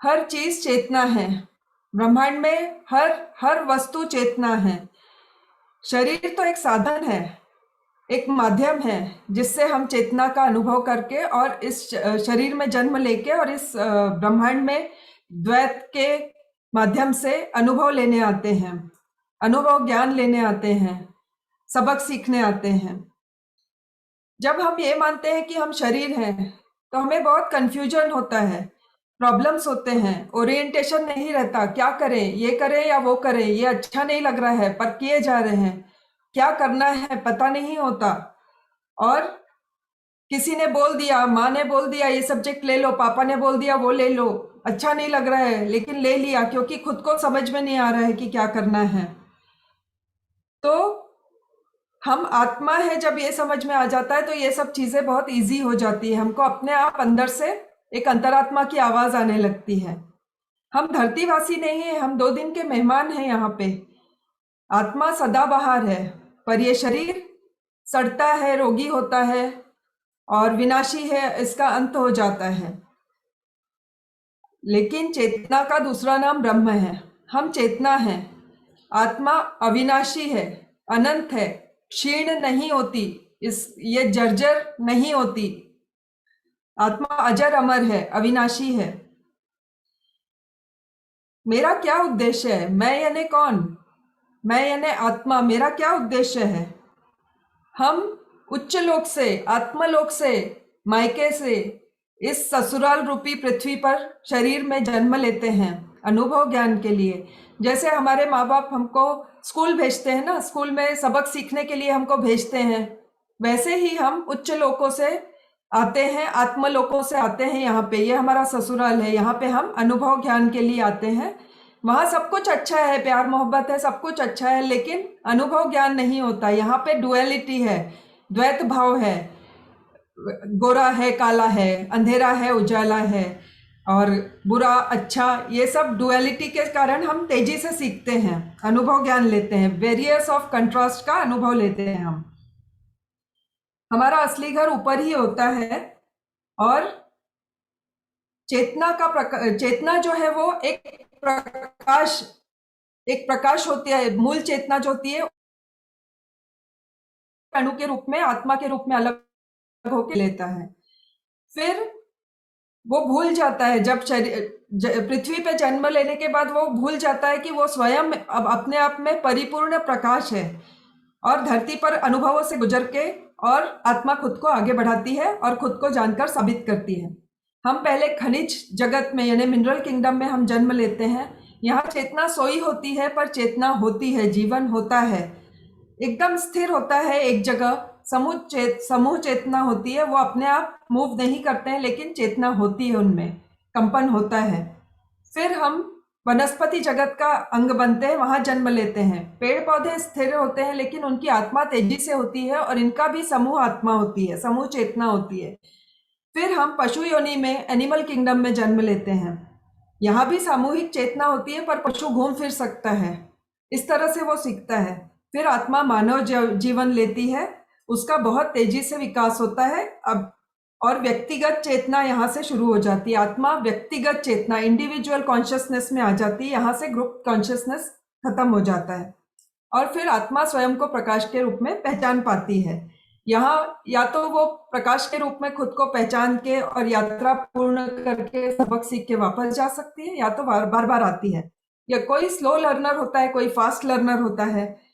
हर चीज चेतना है। ब्रह्मांड में हर वस्तु चेतना है। शरीर तो एक साधन है, एक माध्यम है जिससे हम चेतना का अनुभव करके और इस शरीर में जन्म लेके और इस ब्रह्मांड में द्वैत के माध्यम से अनुभव लेने आते हैं, अनुभव ज्ञान लेने आते हैं, सबक सीखने आते हैं। जब हम ये मानते हैं कि हम शरीर हैं तो हमें बहुत कंफ्यूजन होता है, प्रॉब्लम्स होते हैं, ओरिएंटेशन नहीं रहता, क्या करें, ये करें या वो करें, ये अच्छा नहीं लग रहा है पर किए जा रहे हैं, क्या करना है पता नहीं होता। और किसी ने बोल दिया, माँ ने बोल दिया ये सब्जेक्ट ले लो, पापा ने बोल दिया वो ले लो, अच्छा नहीं लग रहा है लेकिन ले लिया क्योंकि खुद को समझ में नहीं आ रहा है कि क्या करना है। तो हम आत्मा है, जब ये समझ में आ जाता है तो ये सब चीजें बहुत इजी हो जाती है। हमको अपने आप अंदर से एक अंतरात्मा की आवाज आने लगती है। हम धरतीवासी नहीं है, हम 2 दिन के मेहमान हैं यहाँ पे। आत्मा सदाबहार है पर ये शरीर सड़ता है, रोगी होता है और विनाशी है, इसका अंत हो जाता है। लेकिन चेतना का दूसरा नाम ब्रह्म है। हम चेतना है। आत्मा अविनाशी है, अनंत है, क्षीण नहीं होती, ये जर्जर नहीं होती। आत्मा अजर अमर है, अविनाशी है। मेरा क्या उद्देश्य है? मैं यानी कौन? मैं यानी आत्मा, मेरा क्या उद्देश्य है? हम उच्च लोक से, आत्मलोक से, मायके से इस ससुराल रूपी पृथ्वी पर शरीर में जन्म लेते हैं अनुभव ज्ञान के लिए। जैसे हमारे माँ बाप हमको स्कूल भेजते हैं ना, स्कूल में सबक सीखने के लिए हमको भेजते हैं, वैसे ही हम उच्च लोकों से आते हैं, आत्मलोकों से आते हैं यहाँ पे। ये हमारा ससुराल है, यहाँ पे हम अनुभव ज्ञान के लिए आते हैं। वहाँ सब कुछ अच्छा है, प्यार मोहब्बत है, सब कुछ अच्छा है, लेकिन अनुभव ज्ञान नहीं होता। यहाँ पे डुअलिटी है, द्वैत भाव है, गोरा है काला है, अंधेरा है उजाला है, और बुरा अच्छा, ये सब डुअलिटी के कारण हम तेजी से सीखते हैं, अनुभव ज्ञान लेते हैं, वेरियस ऑफ कंट्रास्ट का अनुभव लेते हैं हम। हमारा असली घर ऊपर ही होता है और चेतना जो है वो एक प्रकाश होती है। मूल चेतना जो होती है अणु के रूप में, आत्मा के रूप में अलग होकर लेता है। फिर वो भूल जाता है, जब पृथ्वी पे जन्म लेने के बाद वो भूल जाता है कि वो स्वयं अब अपने आप में परिपूर्ण प्रकाश है, और धरती पर अनुभवों से गुजर के और आत्मा खुद को आगे बढ़ाती है और खुद को जानकर साबित करती है। हम पहले खनिज जगत में यानी मिनरल किंगडम में हम जन्म लेते हैं। यहाँ चेतना सोई होती है पर चेतना होती है, जीवन होता है, एकदम स्थिर होता है एक जगह। समूह चेतना होती है, वो अपने आप मूव नहीं करते हैं लेकिन चेतना होती है, उनमें कंपन होता है। फिर हम वनस्पति जगत का अंग बनते हैं, वहां जन्म लेते हैं। पेड़ पौधे स्थिर होते हैं लेकिन उनकी आत्मा तेजी से होती है और इनका भी समूह आत्मा होती है, समूह चेतना होती है। फिर हम पशु योनि में एनिमल किंगडम में जन्म लेते हैं। यहाँ भी सामूहिक चेतना होती है पर पशु घूम फिर सकता है, इस तरह से वो सीखता है। फिर आत्मा मानव जीवन लेती है, उसका बहुत तेजी से विकास होता है अब, और व्यक्तिगत चेतना यहाँ से शुरू हो जाती है। आत्मा व्यक्तिगत चेतना, इंडिविजुअल कॉन्शियसनेस में आ जाती है, यहाँ से ग्रुप कॉन्शियसनेस खत्म हो जाता है। और फिर आत्मा स्वयं को प्रकाश के रूप में पहचान पाती है। यहाँ या तो वो प्रकाश के रूप में खुद को पहचान के और यात्रा पूर्ण करके सबक सीख के वापस जा सकती है, या तो बार बार आती है। या कोई स्लो लर्नर होता है, कोई फास्ट लर्नर होता है।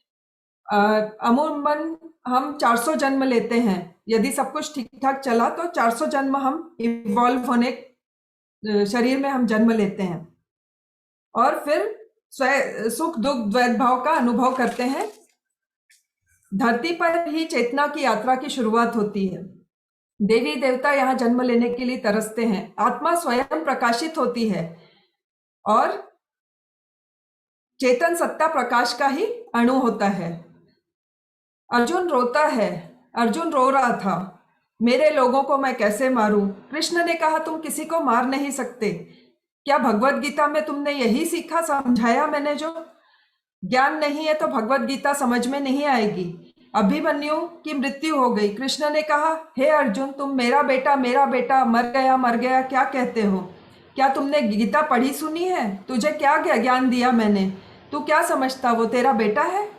अमूमन हम 400 जन्म लेते हैं, यदि सब कुछ ठीक ठाक चला तो 400 जन्म हम इवॉल्व होने शरीर में हम जन्म लेते हैं, और फिर सुख दुख द्वैत भाव का अनुभव करते हैं। धरती पर ही चेतना की यात्रा की शुरुआत होती है। देवी देवता यहाँ जन्म लेने के लिए तरसते हैं। आत्मा स्वयं प्रकाशित होती है और चेतन सत्ता प्रकाश का ही अणु होता है। अर्जुन रोता है, अर्जुन रो रहा था, मेरे लोगों को मैं कैसे मारूं? कृष्ण ने कहा तुम किसी को मार नहीं सकते, क्या भगवत गीता में तुमने यही सीखा, समझाया मैंने जो? ज्ञान नहीं है तो भगवत गीता समझ में नहीं आएगी। अभिमन्यु की मृत्यु हो गई, कृष्ण ने कहा, हे अर्जुन, तुम मेरा बेटा मर गया क्या कहते हो? क्या तुमने गीता पढ़ी सुनी है? तुझे क्या ज्ञान दिया मैंने? तू क्या समझता वो तेरा बेटा है?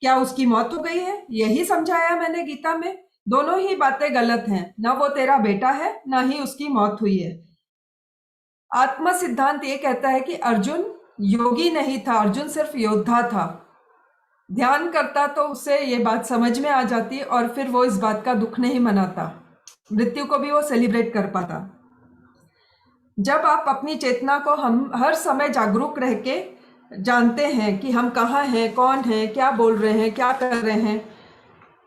क्या उसकी मौत हो गई है? यही समझाया मैंने गीता में। दोनों ही बातें गलत हैं, ना वो तेरा बेटा है ना ही उसकी मौत हुई है। आत्म सिद्धांत ये कहता है कि अर्जुन योगी नहीं था, अर्जुन सिर्फ योद्धा था। ध्यान करता तो उसे ये बात समझ में आ जाती और फिर वो इस बात का दुख नहीं मनाता, मृत्यु को भी वो सेलिब्रेट कर पाता। जब आप अपनी चेतना को हम हर समय जागरूक रह के जानते हैं कि हम कहाँ हैं, कौन है, क्या बोल रहे हैं, क्या कर रहे हैं,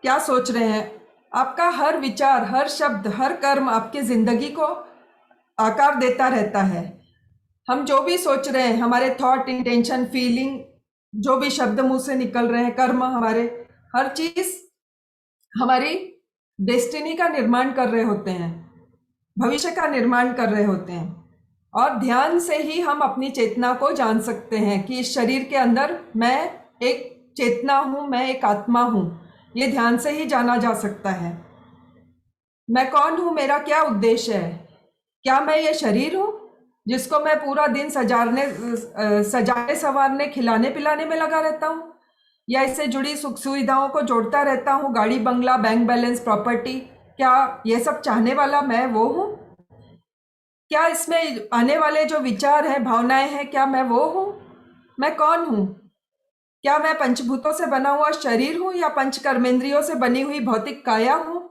क्या सोच रहे हैं, आपका हर विचार, हर शब्द, हर कर्म आपकी जिंदगी को आकार देता रहता है। हम जो भी सोच रहे हैं, हमारे थॉट, इंटेंशन, फीलिंग, जो भी शब्द मुंह से निकल रहे हैं, कर्म, हमारे हर चीज हमारी डेस्टिनी का निर्माण कर रहे होते हैं, भविष्य का निर्माण कर रहे होते हैं। और ध्यान से ही हम अपनी चेतना को जान सकते हैं कि इस शरीर के अंदर मैं एक चेतना हूँ, मैं एक आत्मा हूँ। ये ध्यान से ही जाना जा सकता है। मैं कौन हूँ, मेरा क्या उद्देश्य है? क्या मैं ये शरीर हूँ जिसको मैं पूरा दिन सजाने संवारने, खिलाने पिलाने में लगा रहता हूँ, या इससे जुड़ी सुख सुविधाओं को जोड़ता रहता हूँ, गाड़ी बंगला, बैंक बैलेंस, प्रॉपर्टी? क्या ये सब चाहने वाला मैं वो हूँ? क्या इसमें आने वाले जो विचार हैं, भावनाएं हैं, क्या मैं वो हूँ? मैं कौन हूँ? क्या मैं पंचभूतों से बना हुआ शरीर हूँ या पंच कर्मेंद्रियों से बनी हुई भौतिक काया हूँ?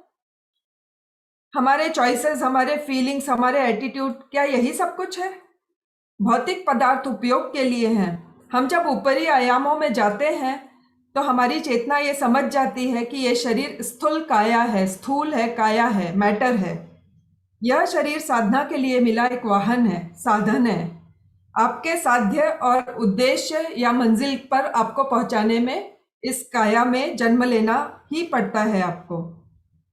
हमारे चॉइसेस, हमारे फीलिंग्स, हमारे एटीट्यूड, क्या यही सब कुछ है? भौतिक पदार्थ उपयोग के लिए हैं। हम जब ऊपरी आयामों में जाते हैं तो हमारी चेतना ये समझ जाती है कि ये शरीर स्थूल काया है, स्थूल है, काया है, मैटर है। यह शरीर साधना के लिए मिला एक वाहन है, साधन है। आपके साध्य और उद्देश्य या मंजिल पर आपको पहुंचाने में इस काया में जन्म लेना ही पड़ता है आपको।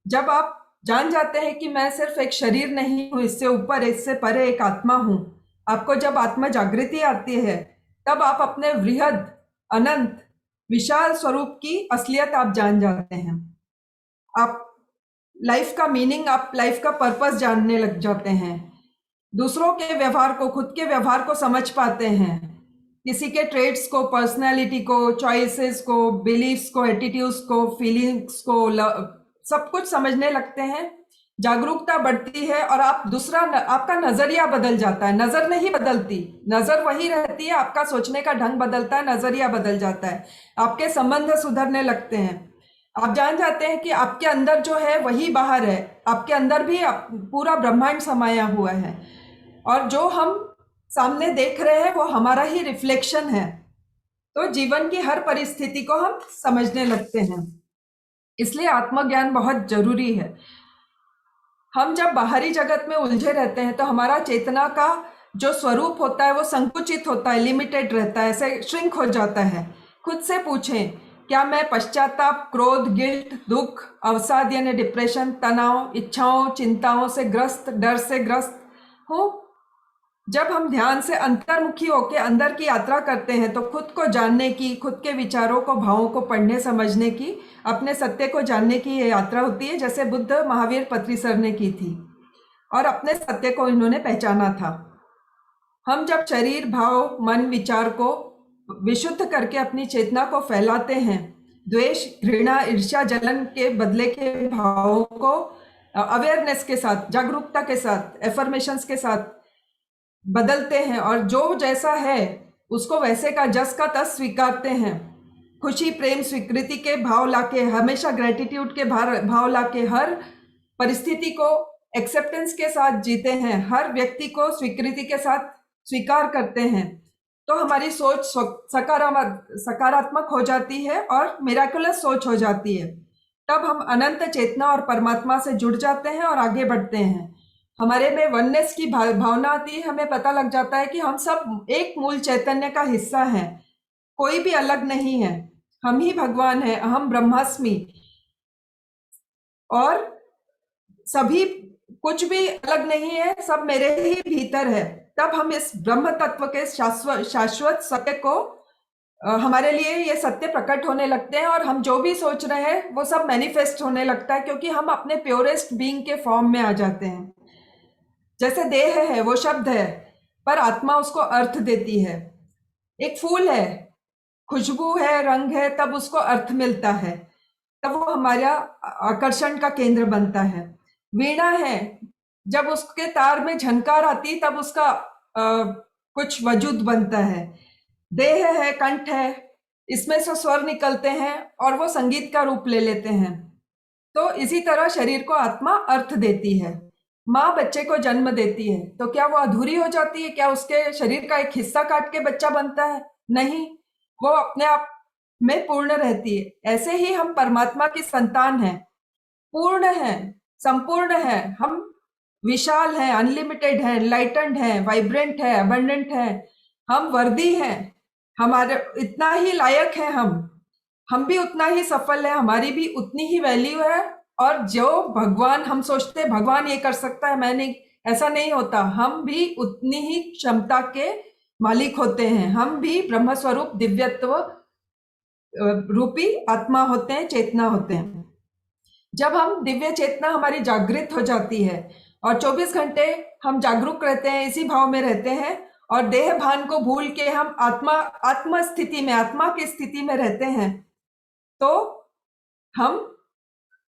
जब आप जान जाते हैं कि मैं सिर्फ एक शरीर नहीं हूँ, इससे ऊपर, इससे परे एक आत्मा हूँ, आपको जब आत्मा जागृति आती है तब आप अपने वृहद, अनंत, विशाल स्वरूप की असलियत आप जान जाते हैं। आप लाइफ का मीनिंग, आप लाइफ का पर्पस जानने लग जाते हैं। दूसरों के व्यवहार को, खुद के व्यवहार को समझ पाते हैं। किसी के ट्रेड्स को, पर्सनैलिटी को, चॉइसेस को, बिलीफ्स को, एटीट्यूड्स को, फीलिंग्स को, सब कुछ समझने लगते हैं। जागरूकता बढ़ती है और आप आपका नजरिया बदल जाता है। नजर नहीं बदलती, नजर वही रहती है, आपका सोचने का ढंग बदलता है, नजरिया बदल जाता है, आपके संबंध सुधरने लगते हैं। आप जान जाते हैं कि आपके अंदर जो है वही बाहर है, आपके अंदर भी पूरा ब्रह्मांड समाया हुआ है और जो हम सामने देख रहे हैं वो हमारा ही रिफ्लेक्शन है। तो जीवन की हर परिस्थिति को हम समझने लगते हैं। इसलिए आत्मज्ञान बहुत जरूरी है। हम जब बाहरी जगत में उलझे रहते हैं तो हमारा चेतना का जो स्वरूप होता है वो संकुचित होता है, लिमिटेड रहता है, ऐसे श्रिंक हो जाता है। खुद से पूछें, क्या मैं पश्चाताप, क्रोध, गिल्ट, दुख, अवसाद यानी डिप्रेशन, तनाव, इच्छाओं, चिंताओं से ग्रस्त, डर से ग्रस्त हूँ? जब हम ध्यान से अंतर्मुखी होकर अंदर की यात्रा करते हैं तो खुद को जानने की, खुद के विचारों को, भावों को पढ़ने समझने की, अपने सत्य को जानने की ये यात्रा होती है, जैसे बुद्ध, महावीर, पत्रीसर ने की थी और अपने सत्य को इन्होंने पहचाना था। हम जब शरीर, भाव, मन, विचार को विशुद्ध करके अपनी चेतना को फैलाते हैं, द्वेष, घृणा, ईर्ष्या, जलन के बदले के भावों को अवेयरनेस के साथ, जागरूकता के साथ, एफर्मेशंस के साथ बदलते हैं और जो जैसा है उसको वैसे का जस का तस स्वीकारते हैं। खुशी, प्रेम, स्वीकृति के भाव लाके, हमेशा ग्रेटिट्यूड के भाव लाके हर परिस्थिति को एक्सेप्टेंस के साथ जीते हैं, हर व्यक्ति को स्वीकृति के साथ स्वीकार करते हैं, तो हमारी सोच सकारात्मक हो जाती है और मिराकुलस सोच हो जाती है। तब हम अनंत चेतना और परमात्मा से जुड़ जाते हैं और आगे बढ़ते हैं। हमारे में वननेस की भावना आती है, हमें पता लग जाता है कि हम सब एक मूल चैतन्य का हिस्सा हैं, कोई भी अलग नहीं है, हम ही भगवान हैं, अहम ब्रह्मास्मि, और सभी कुछ भी अलग नहीं है, सब मेरे ही भीतर है। तब हम इस ब्रह्म तत्व के शाश्वत सत्य को हमारे लिए ये सत्य प्रकट होने लगते हैं और हम जो भी सोच रहे हैं वो सब मैनिफेस्ट होने लगता है, क्योंकि हम अपने प्योरेस्ट बीइंग के फॉर्म में आ जाते हैं। जैसे देह है वो शब्द है, पर आत्मा उसको अर्थ देती है। एक फूल है, खुशबू है, रंग है, तब उसको अर्थ मिलता है, तब वो हमारा आकर्षण का केंद्र बनता है। वीणा है, जब उसके तार में झनकार आती तब उसका कुछ वजूद बनता है। देह है, कंठ है, इसमें से स्वर निकलते हैं और वो संगीत का रूप ले लेते हैं। तो इसी तरह शरीर को आत्मा अर्थ देती है। माँ बच्चे को जन्म देती है, तो क्या वो अधूरी हो जाती है? क्या उसके शरीर का एक हिस्सा काट के बच्चा बनता है? नहीं, वो अपने आप में पूर्ण रहती है। ऐसे ही हम परमात्मा की संतान हैं, पूर्ण हैं, संपूर्ण हैं, हम विशाल हैं, अनलिमिटेड हैं, लाइटेंड हैं, वाइब्रेंट हैं, अबंडेंट हैं, हम वर्दी हैं, हमारे इतना ही लायक है, हम भी उतना ही सफल है, हमारी भी उतनी ही वैल्यू है। और जो भगवान, हम सोचते हैं भगवान ये कर सकता है, मैं नहीं, ऐसा नहीं होता। हम भी उतनी ही क्षमता के मालिक होते हैं, हम भी ब्रह्म स्वरूप दिव्यत्व रूपी आत्मा होते हैं, चेतना होते हैं। जब हम दिव्य चेतना हमारी जागृत हो जाती है और 24 घंटे हम जागरूक रहते हैं, इसी भाव में रहते हैं और देह भान को भूल के हम आत्मा स्थिति में, आत्मा की स्थिति में रहते हैं, तो हम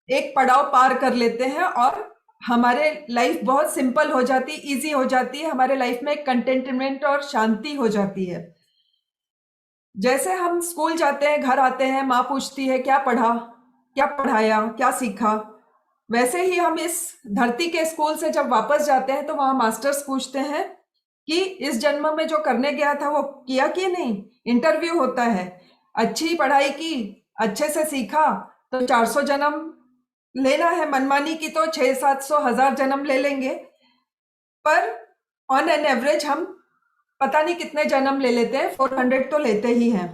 एक पड़ाव पार कर लेते हैं और हमारे लाइफ बहुत सिंपल हो जाती, इजी हो जाती है। हमारे लाइफ में कंटेंटमेंट और शांति हो जाती है। जैसे हम स्कूल जाते हैं, घर आते हैं, माँ पूछती है क्या पढ़ा, क्या पढ़ाया, क्या सीखा, वैसे ही हम इस धरती के स्कूल से जब वापस जाते हैं तो वहाँ मास्टर्स पूछते हैं कि इस जन्म में जो करने गया था वो किया कि नहीं। इंटरव्यू होता है, अच्छी पढ़ाई की, अच्छे से सीखा तो 400 जन्म लेना है, मनमानी की तो 600-700 1000 जन्म ले लेंगे, पर ऑन एन एवरेज हम पता नहीं कितने जन्म ले लेते हैं, 400 तो लेते ही हैं।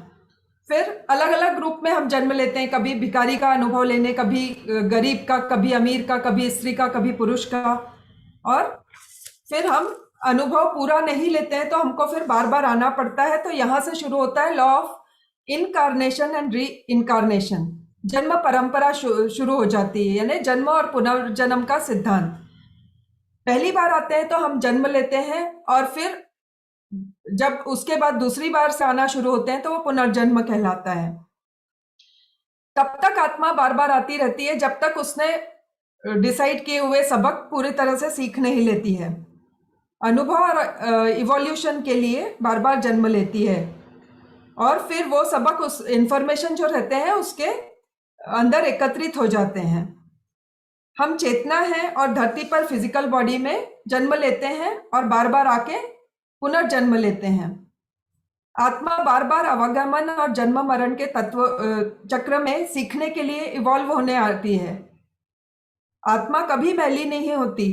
फिर अलग अलग ग्रुप में हम जन्म लेते हैं, कभी भिखारी का अनुभव लेने, कभी गरीब का, कभी अमीर का, कभी स्त्री का, कभी पुरुष का, और फिर हम अनुभव पूरा नहीं लेते हैं तो हमको फिर बार बार आना पड़ता है। तो यहाँ से शुरू होता है law of incarnation and re incarnation, जन्म परंपरा शुरू हो जाती है, यानी जन्म और पुनर्जन्म का सिद्धांत। पहली बार आते हैं तो हम जन्म लेते हैं और फिर जब उसके बाद दूसरी बार से आना शुरू होते हैं तो वो पुनर्जन्म कहलाता है। तब तक आत्मा बार बार आती रहती है जब तक उसने डिसाइड किए हुए सबक पूरी तरह से सीख नहीं लेती है। अनुभव और इवोल्यूशन के लिए बार बार जन्म लेती है और फिर वो सबक, उस इंफॉर्मेशन जो रहते हैं उसके अंदर एकत्रित हो जाते हैं। हम चेतना हैं और धरती पर फिजिकल बॉडी में जन्म लेते हैं और बार बार आके पुनर्जन्म लेते हैं। आत्मा बार बार अवगमन और जन्म मरण के तत्व चक्र में सीखने के लिए इवॉल्व होने आती है। आत्मा कभी मैली नहीं होती।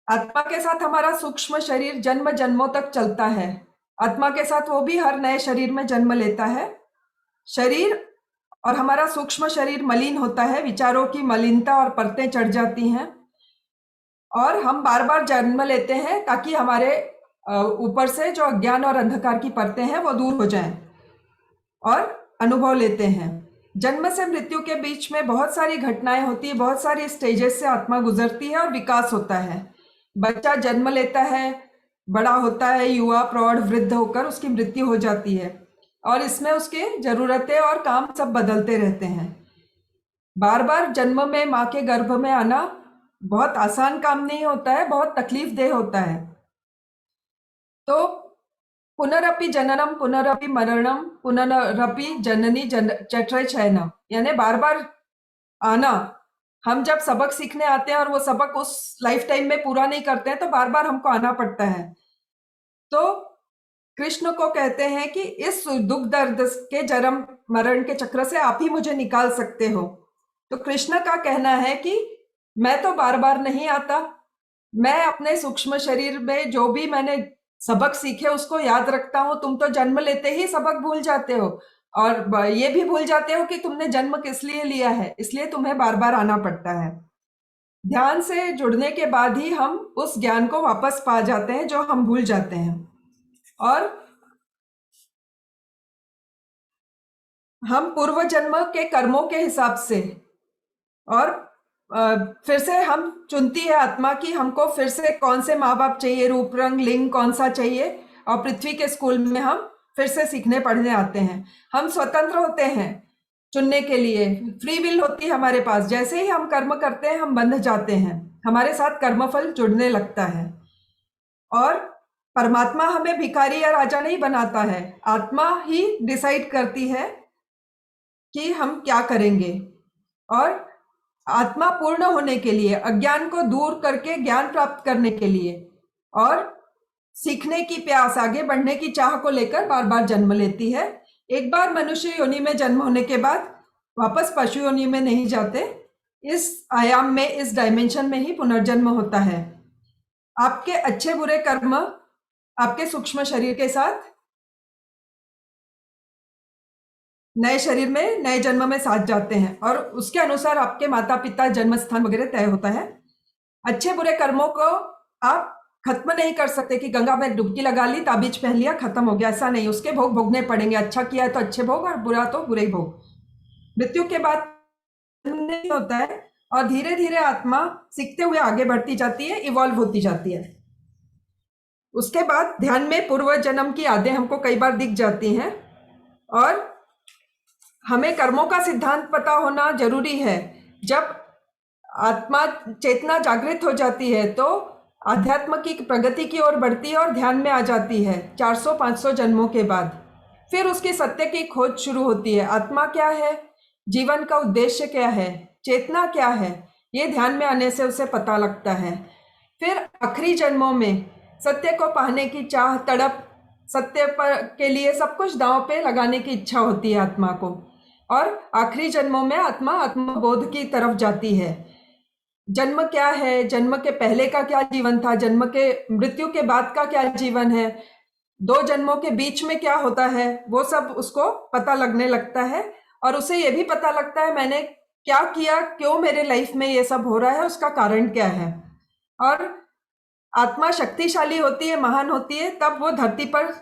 आत्मा के साथ हमारा सूक्ष्म शरीर जन्म जन्मों तक चलता है। आत्मा के साथ वो भी हर नए शरीर में जन्म लेता है। शरीर और हमारा सूक्ष्म शरीर मलिन होता है, विचारों की मलिनता और परतें चढ़ जाती हैं और हम बार बार जन्म लेते हैं ताकि हमारे ऊपर से जो अज्ञान और अंधकार की परतें हैं वो दूर हो जाएं और अनुभव लेते हैं। जन्म से मृत्यु के बीच में बहुत सारी घटनाएं होती है, बहुत सारी स्टेजेस से आत्मा गुजरती है और विकास होता है। बच्चा जन्म लेता है, बड़ा होता है, युवा, प्रौढ़, वृद्ध होकर उसकी मृत्यु हो जाती है और इसमें उसके जरूरतें और काम सब बदलते रहते हैं। बार बार जन्म में माँ के गर्भ में आना बहुत आसान काम नहीं होता है, बहुत तकलीफ देह होता है। तो पुनरपि जननम पुनरपि मरणम पुनरपि जननी चक्रे शयनम, यानी बार बार आना। हम जब सबक सीखने आते हैं और वो सबक उस लाइफ टाइम में पूरा नहीं करते हैं तो बार बार हमको आना पड़ता है। तो कृष्ण को कहते हैं कि इस दुख दर्द के जन्म मरण के चक्र से आप ही मुझे निकाल सकते हो। तो कृष्ण का कहना है कि मैं तो बार बार नहीं आता, मैं अपने सूक्ष्म शरीर में जो भी मैंने सबक सीखे उसको याद रखता हूँ। तुम तो जन्म लेते ही सबक भूल जाते हो और ये भी भूल जाते हो कि तुमने जन्म किस लिए लिया है, इसलिए तुम्हें बार बार आना पड़ता है। ध्यान से जुड़ने के बाद ही हम उस ज्ञान को वापस पा जाते हैं जो हम भूल जाते हैं, और हम पूर्व जन्म के कर्मों के हिसाब से, और फिर से हम चुनती है आत्मा की हमको फिर से कौन से माँ बाप चाहिए, रूप रंग लिंग कौन सा चाहिए, और पृथ्वी के स्कूल में हम फिर से सीखने पढ़ने आते हैं। हम स्वतंत्र होते हैं चुनने के लिए, फ्री विल होती है हमारे पास। जैसे ही हम कर्म करते हैं हम बंध जाते हैं, हमारे साथ कर्मफल जुड़ने लगता है। और परमात्मा हमें भिखारी या राजा नहीं बनाता है, आत्मा ही डिसाइड करती है कि हम क्या करेंगे। और आत्मा पूर्ण होने के लिए, अज्ञान को दूर करके ज्ञान प्राप्त करने के लिए और सीखने की प्यास, आगे बढ़ने की चाह को लेकर बार बार जन्म लेती है। एक बार मनुष्य योनि में जन्म होने के बाद वापस पशु योनि में नहीं जाते, इस आयाम में, इस डायमेंशन में ही पुनर्जन्म होता है। आपके अच्छे बुरे कर्म आपके सूक्ष्म शरीर के साथ नए शरीर में, नए जन्म में साथ जाते हैं, और उसके अनुसार आपके माता पिता, जन्म स्थान वगैरह तय होता है। अच्छे बुरे कर्मों को आप खत्म नहीं कर सकते कि गंगा में डुबकी लगा ली, ताबीज पहन लिया, खत्म हो गया, ऐसा नहीं। उसके भोग भोगने पड़ेंगे। अच्छा किया है तो अच्छे भोग, और बुरा तो बुरे ही भोग। मृत्यु के बाद नहीं होता है, और धीरे धीरे आत्मा सीखते हुए आगे बढ़ती जाती है, इवॉल्व होती जाती है। उसके बाद ध्यान में पूर्व जन्म की यादें हमको कई बार दिख जाती हैं, और हमें कर्मों का सिद्धांत पता होना जरूरी है। जब आत्मा चेतना जागृत हो जाती है तो आध्यात्म की प्रगति की ओर बढ़ती है और ध्यान में आ जाती है 400-500 जन्मों के बाद। फिर उसकी सत्य की खोज शुरू होती है। आत्मा क्या है, जीवन का उद्देश्य क्या है, चेतना क्या है, ये ध्यान में आने से उसे पता लगता है। फिर आखिरी जन्मों में सत्य को पाने की चाह, तड़प, सत्य पर के लिए सब कुछ दांव पे लगाने की इच्छा होती है आत्मा को, और आखिरी जन्मों में आत्मा आत्मबोध की तरफ जाती है। जन्म क्या है, जन्म के पहले का क्या जीवन था, जन्म के मृत्यु के बाद का क्या जीवन है, 2 जन्मों के बीच में क्या होता है, वो सब उसको पता लगने लगता है। और उसे ये भी पता लगता है मैंने क्या किया, क्यों मेरे लाइफ में ये सब हो रहा है, उसका कारण क्या है। और आत्मा शक्तिशाली होती है, महान होती है, तब वो धरती पर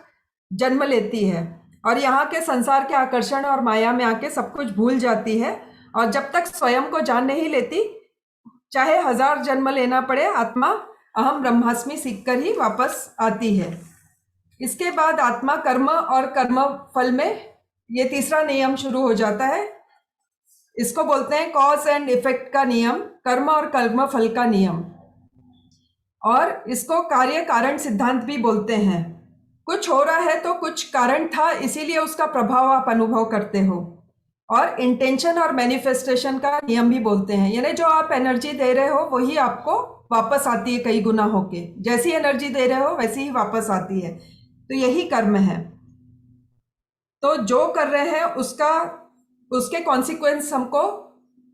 जन्म लेती है और यहाँ के संसार के आकर्षण और माया में आके सब कुछ भूल जाती है। और जब तक स्वयं को जान नहीं लेती, चाहे 1000 जन्म लेना पड़े, आत्मा अहम ब्रह्मास्मि सीखकर ही वापस आती है। इसके बाद आत्मा कर्म और कर्म फल में ये तीसरा नियम शुरू हो जाता है। इसको बोलते हैं कॉज एंड इफेक्ट का नियम, कर्म और कर्म फल का नियम, और इसको कार्य कारण सिद्धांत भी बोलते हैं। कुछ हो रहा है तो कुछ कारण था, इसीलिए उसका प्रभाव आप अनुभव करते हो। और इंटेंशन और मैनिफेस्टेशन का नियम भी बोलते हैं, यानी जो आप एनर्जी दे रहे हो वही आपको वापस आती है कई गुना होके। जैसी एनर्जी दे रहे हो वैसी ही वापस आती है, तो यही कर्म है। तो जो कर रहे हैं उसके कॉन्सिक्वेंस हमको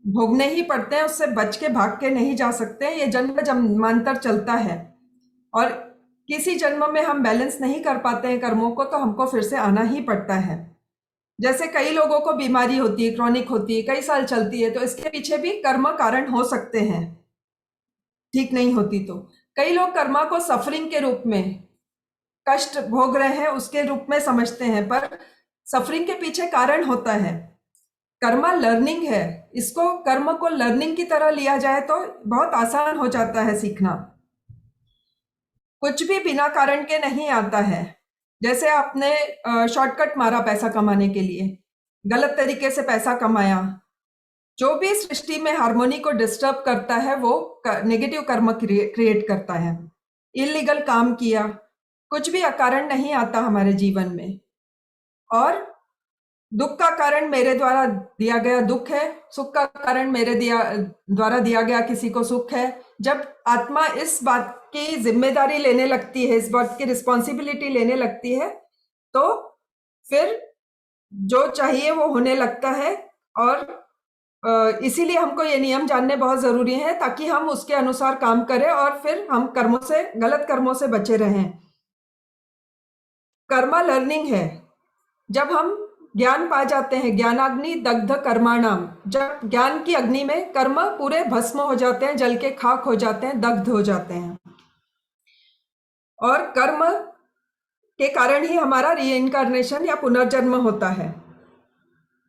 भोगने ही पड़ते हैं, उससे बच के भाग के नहीं जा सकते। ये जन्म जन्मांतर चलता है, और किसी जन्म में हम बैलेंस नहीं कर पाते हैं कर्मों को, तो हमको फिर से आना ही पड़ता है। जैसे कई लोगों को बीमारी होती है, क्रॉनिक होती है, कई साल चलती है, तो इसके पीछे भी कर्म कारण हो सकते हैं, ठीक नहीं होती तो। कई लोग कर्मा को सफरिंग के रूप में, कष्ट भोग रहे हैं उसके रूप में समझते हैं, पर सफरिंग के पीछे कारण होता है। कर्मा लर्निंग है, इसको कर्म को लर्निंग की तरह लिया जाए तो बहुत आसान हो जाता है सीखना। कुछ भी बिना कारण के नहीं आता है। जैसे आपने शॉर्टकट मारा पैसा कमाने के लिए, गलत तरीके से पैसा कमाया, जो भी सृष्टि में हार्मोनी को डिस्टर्ब करता है वो नेगेटिव कर्म क्रिएट करता है। इलीगल काम किया, कुछ भी अकारण नहीं आता हमारे जीवन में। और दुख का कारण मेरे द्वारा दिया गया दुख है, सुख का कारण मेरे द्वारा दिया गया किसी को सुख है। जब आत्मा इस बात की जिम्मेदारी लेने लगती है, इस बात की रिस्पॉन्सिबिलिटी लेने लगती है, तो फिर जो चाहिए वो होने लगता है। और इसीलिए हमको ये नियम जानने बहुत जरूरी है, ताकि हम उसके अनुसार काम करें और फिर हम कर्मों से, गलत कर्मों से बचे रहें। कर्मा लर्निंग है। जब हम ज्ञान पा जाते हैं। ज्ञानाग्नि दग्ध कर्माणाम, जब ज्ञान की अग्नि में कर्म पूरे भस्म हो जाते हैं, जल के खाक हो जाते हैं, दग्ध हो जाते हैं। और कर्म के कारण ही हमारा रीइंकार्नेशन या पुनर्जन्म होता है।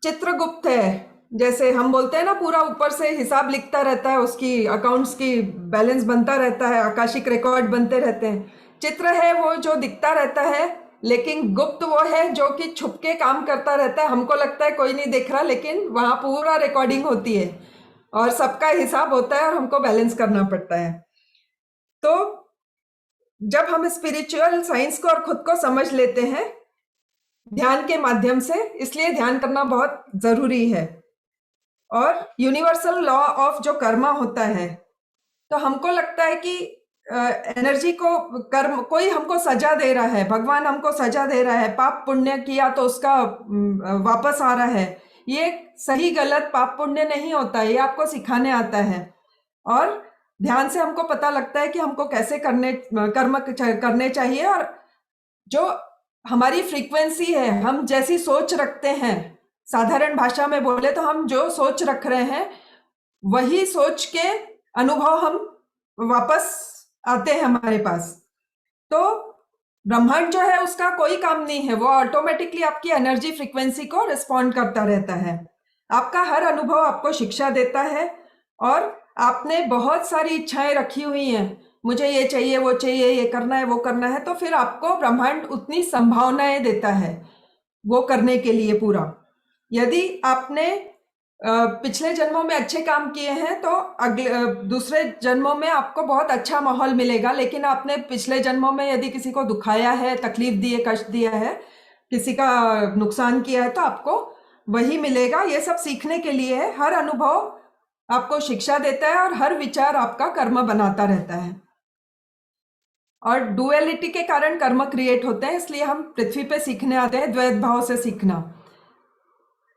चित्रगुप्त है, जैसे हम बोलते हैं ना, पूरा ऊपर से हिसाब लिखता रहता है, उसकी अकाउंट्स की बैलेंस बनता रहता है, आकाशिक रिकॉर्ड बनते रहते हैं। चित्र है वो जो दिखता रहता है, लेकिन गुप्त वो है जो कि छुप के काम करता रहता है। हमको लगता है कोई नहीं देख रहा, लेकिन वहाँ पूरा रिकॉर्डिंग होती है और सबका हिसाब होता है और हमको बैलेंस करना पड़ता है। तो जब हम स्पिरिचुअल साइंस को और खुद को समझ लेते हैं ध्यान के माध्यम से, इसलिए ध्यान करना बहुत जरूरी है। और यूनिवर्सल लॉ ऑफ जो कर्मा होता है, तो हमको लगता है कि एनर्जी को कर्म, कोई हमको सजा दे रहा है, भगवान हमको सजा दे रहा है, पाप पुण्य किया तो उसका वापस आ रहा है। ये सही गलत पाप पुण्य नहीं होता है, ये आपको सिखाने आता है। और ध्यान से हमको पता लगता है कि हमको कैसे कर्म करने चाहिए। और जो हमारी फ्रीक्वेंसी है, हम जैसी सोच रखते हैं, साधारण भाषा में बोले तो हम जो सोच रख रहे हैं वही सोच के अनुभव हम वापस आते हैं हमारे पास। तो ब्रह्मांड जो है उसका कोई काम नहीं है, वो ऑटोमेटिकली आपकी एनर्जी फ्रीक्वेंसी को रिस्पॉन्ड करता रहता है। आपका हर अनुभव आपको शिक्षा देता है। और आपने बहुत सारी इच्छाएं रखी हुई हैं, मुझे ये चाहिए, वो चाहिए, ये करना है, वो करना है, तो फिर आपको ब्रह्मांड उतनी संभावनाएं देता है वो करने के लिए पूरा। यदि आपने पिछले जन्मों में अच्छे काम किए हैं तो अगले दूसरे जन्मों में आपको बहुत अच्छा माहौल मिलेगा। लेकिन आपने पिछले जन्मों में यदि किसी को दुखाया है, तकलीफ दी है, कष्ट दिया है, किसी का नुकसान किया है, तो आपको वही मिलेगा। ये सब सीखने के लिए है। हर अनुभव आपको शिक्षा देता है और हर विचार आपका कर्म बनाता रहता है। और डुअलिटी के कारण कर्म क्रिएट होते हैं, इसलिए हम पृथ्वी पे सीखने आते हैं, द्वैत भाव से सीखना।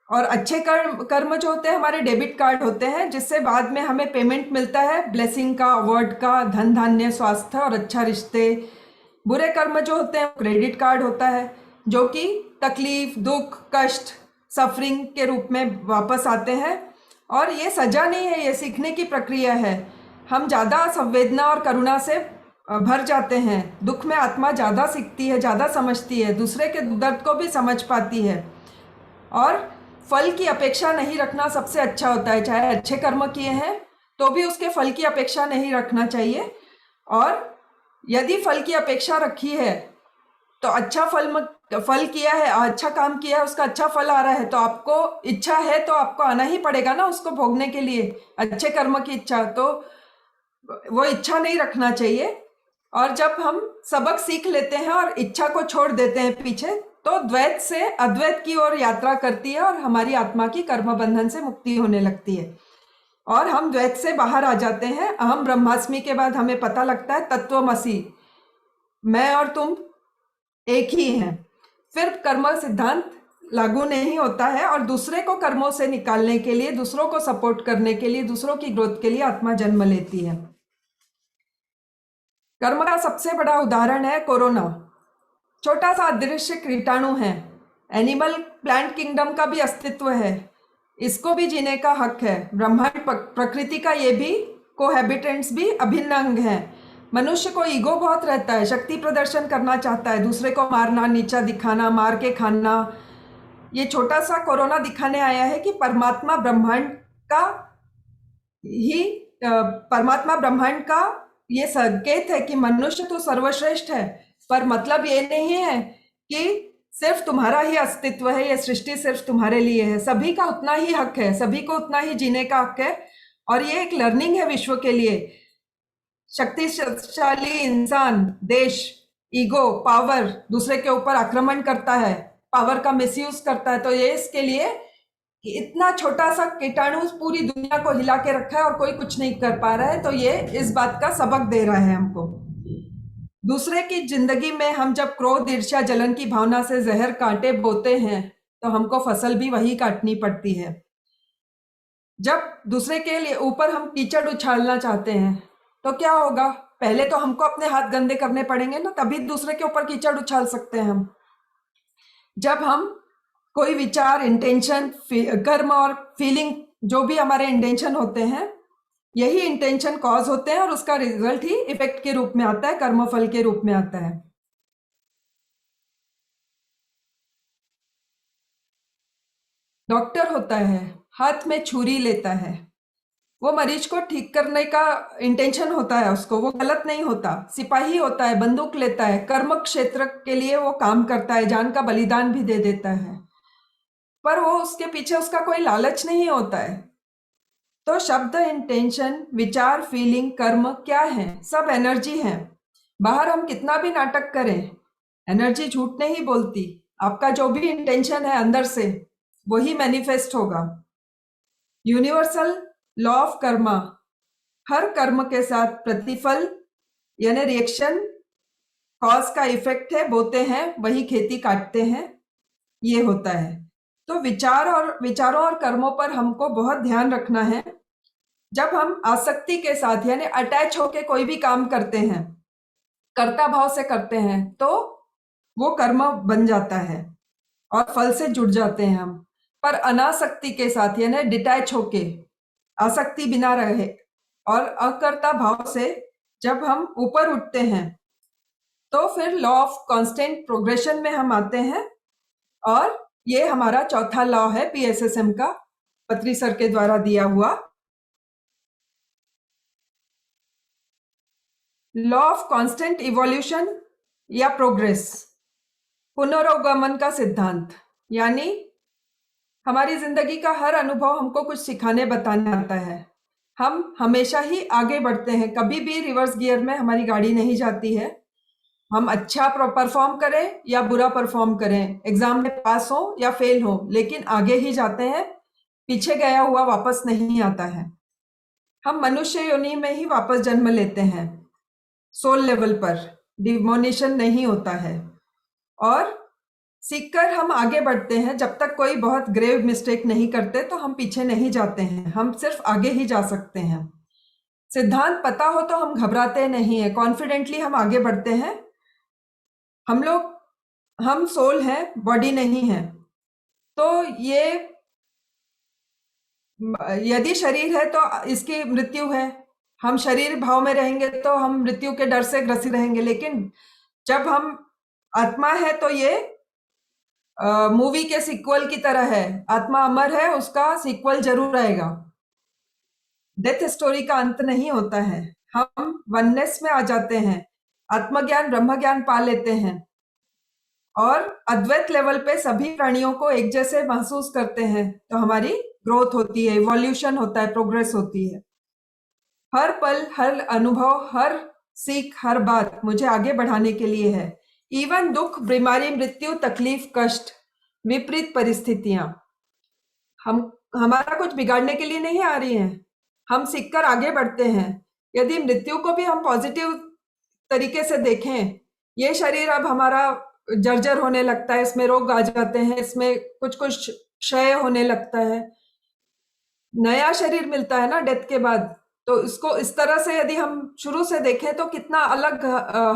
और अच्छे कर्म जो होते हैं हमारे डेबिट कार्ड होते हैं, जिससे बाद में हमें पेमेंट मिलता है, ब्लेसिंग का, अवार्ड का, धन धान्य, स्वास्थ्य और अच्छा रिश्ते। बुरे कर्म जो होते हैं क्रेडिट कार्ड होता है, जो कि तकलीफ, दुख, कष्ट, सफरिंग के रूप में वापस आते हैं। और ये सजा नहीं है, ये सीखने की प्रक्रिया है। हम ज़्यादा संवेदना और करुणा से भर जाते हैं। दुख में आत्मा ज़्यादा सीखती है, ज़्यादा समझती है, दूसरे के दर्द को भी समझ पाती है। और फल की अपेक्षा नहीं रखना सबसे अच्छा होता है। चाहे अच्छे कर्म किए हैं तो भी उसके फल की अपेक्षा नहीं रखना चाहिए। और यदि फल की अपेक्षा रखी है तो अच्छा फल किया है, अच्छा काम किया है, उसका अच्छा फल आ रहा है, तो आपको इच्छा है तो आपको आना ही पड़ेगा ना उसको भोगने के लिए। अच्छे कर्म की इच्छा, तो वो इच्छा नहीं रखना चाहिए। और जब हम सबक सीख लेते हैं और इच्छा को छोड़ देते हैं पीछे, तो द्वैत से अद्वैत की ओर यात्रा करती है और हमारी आत्मा की कर्म बंधन से मुक्ति होने लगती है और हम द्वैत से बाहर आ जाते हैं। अहम ब्रह्मास्मि के बाद हमें पता लगता है तत्वमसि, मैं और तुम एक ही हैं। फिर कर्म सिद्धांत लागू नहीं होता है और दूसरे को कर्मों से निकालने के लिए, दूसरों को सपोर्ट करने के लिए, दूसरों की ग्रोथ के लिए आत्मा जन्म लेती है। कर्म का सबसे बड़ा उदाहरण है कोरोना। छोटा सा अदृश्य कीटाणु है। एनिमल प्लांट किंगडम का भी अस्तित्व है, इसको भी जीने का हक है। ब्रह्मांड प्रकृति का ये भी कोहैबिटेंट्स भी अभिन्न अंग है। मनुष्य को ईगो बहुत रहता है, शक्ति प्रदर्शन करना चाहता है, दूसरे को मारना, नीचा दिखाना, मार के खाना। ये छोटा सा कोरोना दिखाने आया है कि परमात्मा ब्रह्मांड का ये संकेत है कि मनुष्य तो सर्वश्रेष्ठ है। पर मतलब ये नहीं है कि सिर्फ तुम्हारा ही अस्तित्व है, ये सृष्टि सिर्फ तुम्हारे लिए है। सभी का उतना ही हक है, सभी को उतना ही जीने का हक है। और ये एक लर्निंग है विश्व के लिए। शक्तिशाली इंसान, देश, ईगो, पावर दूसरे के ऊपर आक्रमण करता है, पावर का मिसयूज करता है। तो ये इसके लिए इतना छोटा सा कीटाणु पूरी दुनिया को हिला के रखा है और कोई कुछ नहीं कर पा रहा है। तो ये इस बात का सबक दे रहा है हमको। दूसरे की जिंदगी में हम जब क्रोध, ईर्ष्या, जलन की भावना से जहर कांटे बोते हैं तो हमको फसल भी वही काटनी पड़ती है। जब दूसरे के लिए ऊपर हम कीचड़ उछालना चाहते हैं तो क्या होगा? पहले तो हमको अपने हाथ गंदे करने पड़ेंगे ना, तभी दूसरे के ऊपर कीचड़ उछाल सकते हैं हम। जब हम कोई विचार, इंटेंशन, कर्म और फीलिंग, जो भी हमारे इंटेंशन होते हैं, यही इंटेंशन कॉज होते हैं और उसका रिजल्ट ही इफेक्ट के रूप में आता है, कर्मफल के रूप में आता है। डॉक्टर होता है, हाथ में छुरी लेता है, वो मरीज को ठीक करने का इंटेंशन होता है उसको, वो गलत नहीं होता। सिपाही होता है, बंदूक लेता है, कर्म क्षेत्र के लिए वो काम करता है, जान का बलिदान भी दे देता है, पर वो उसके पीछे उसका कोई लालच नहीं होता है। तो शब्द, इंटेंशन, विचार, फीलिंग, कर्म क्या है? सब एनर्जी है। बाहर हम कितना भी नाटक करें, एनर्जी झूठ नहीं बोलती। आपका जो भी इंटेंशन है अंदर से, वही मैनिफेस्ट होगा। यूनिवर्सल लॉ ऑफ कर्मा, हर कर्म के साथ प्रतिफल यानी रिएक्शन, कॉज का इफेक्ट है, बोते हैं वही खेती काटते हैं, ये होता है। तो विचारों और कर्मों पर हमको बहुत ध्यान रखना है। जब हम आसक्ति के साथ यानी अटैच होके कोई भी काम करते हैं, कर्ता भाव से करते हैं, तो वो कर्म बन जाता है और फल से जुड़ जाते हैं हम। पर अनासक्ति के साथ यानी डिटैच होके, आसक्ति बिना रहे और अकर्ता भाव से जब हम ऊपर उठते हैं, तो फिर लॉ ऑफ कांस्टेंट प्रोग्रेशन में हम आते हैं। और ये हमारा चौथा लॉ है PSSM का, पत्री सर के द्वारा दिया हुआ लॉ ऑफ कांस्टेंट इवोल्यूशन या प्रोग्रेस, पुनरोगमन का सिद्धांत। यानी हमारी जिंदगी का हर अनुभव हमको कुछ सिखाने बताने आता है। हम हमेशा ही आगे बढ़ते हैं, कभी भी रिवर्स गियर में हमारी गाड़ी नहीं जाती है। हम अच्छा परफॉर्म करें या बुरा परफॉर्म करें, एग्जाम में पास हो या फेल हो, लेकिन आगे ही जाते हैं, पीछे गया हुआ वापस नहीं आता है। हम मनुष्य योनि में ही वापस जन्म लेते हैं, सोल लेवल पर डिमोनिशन नहीं होता है, और सीखकर हम आगे बढ़ते हैं। जब तक कोई बहुत ग्रेव मिस्टेक नहीं करते तो हम पीछे नहीं जाते हैं, हम सिर्फ आगे ही जा सकते हैं। सिद्धांत पता हो तो हम घबराते नहीं है, कॉन्फिडेंटली हम आगे बढ़ते हैं। हम सोल हैं, बॉडी नहीं है। तो ये यदि शरीर है तो इसकी मृत्यु है, हम शरीर भाव में रहेंगे तो हम मृत्यु के डर से ग्रसित रहेंगे। लेकिन जब हम आत्मा है तो ये मूवी के सीक्वल की तरह है, आत्मा अमर है, उसका सीक्वल जरूर आएगा। डेथ स्टोरी का अंत नहीं होता है, हम वननेस में आ जाते हैं, आत्मज्ञान ब्रह्म ज्ञान पा लेते हैं और अद्वैत लेवल पे सभी प्राणियों को एक जैसे महसूस करते हैं। तो हमारी ग्रोथ होती है, इवोल्यूशन होता है, प्रोग्रेस होती है। हर पल, हर अनुभव, हर सीख, हर बात मुझे आगे बढ़ाने के लिए है। इवन दुख, बीमारी, मृत्यु, तकलीफ, कष्ट, विपरीत परिस्थितियां हमारा कुछ बिगाड़ने के लिए नहीं आ रही हैं, हम सीखकर आगे बढ़ते हैं। यदि मृत्यु को भी हम पॉजिटिव तरीके से देखें, ये शरीर अब हमारा जर्जर होने लगता है, इसमें रोग आ जाते हैं, इसमें कुछ कुछ क्षय होने लगता है, नया शरीर मिलता है ना डेथ के बाद। तो इसको इस तरह से यदि हम शुरू से देखें तो कितना अलग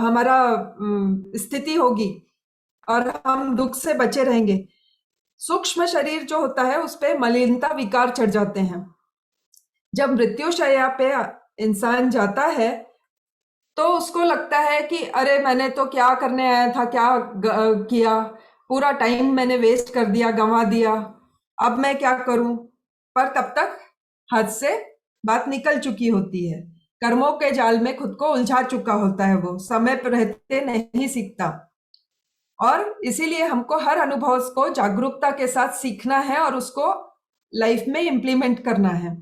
हमारा स्थिति होगी और हम दुख से बचे रहेंगे। सूक्ष्म शरीर जो होता है उस पे मलिनता, विकार चढ़ जाते हैं। जब मृत्युशैया पे इंसान जाता है तो उसको लगता है कि अरे मैंने तो क्या करने आया था, क्या किया, पूरा टाइम मैंने वेस्ट कर दिया, गंवा दिया, अब मैं क्या करूं। पर तब तक हाथ से बात निकल चुकी होती है, कर्मों के जाल में खुद को उलझा चुका होता है, वो समय पर रहते नहीं सीखता। और इसीलिए हमको हर अनुभव को जागरूकता के साथ सीखना है और उसको लाइफ में इम्प्लीमेंट करना है।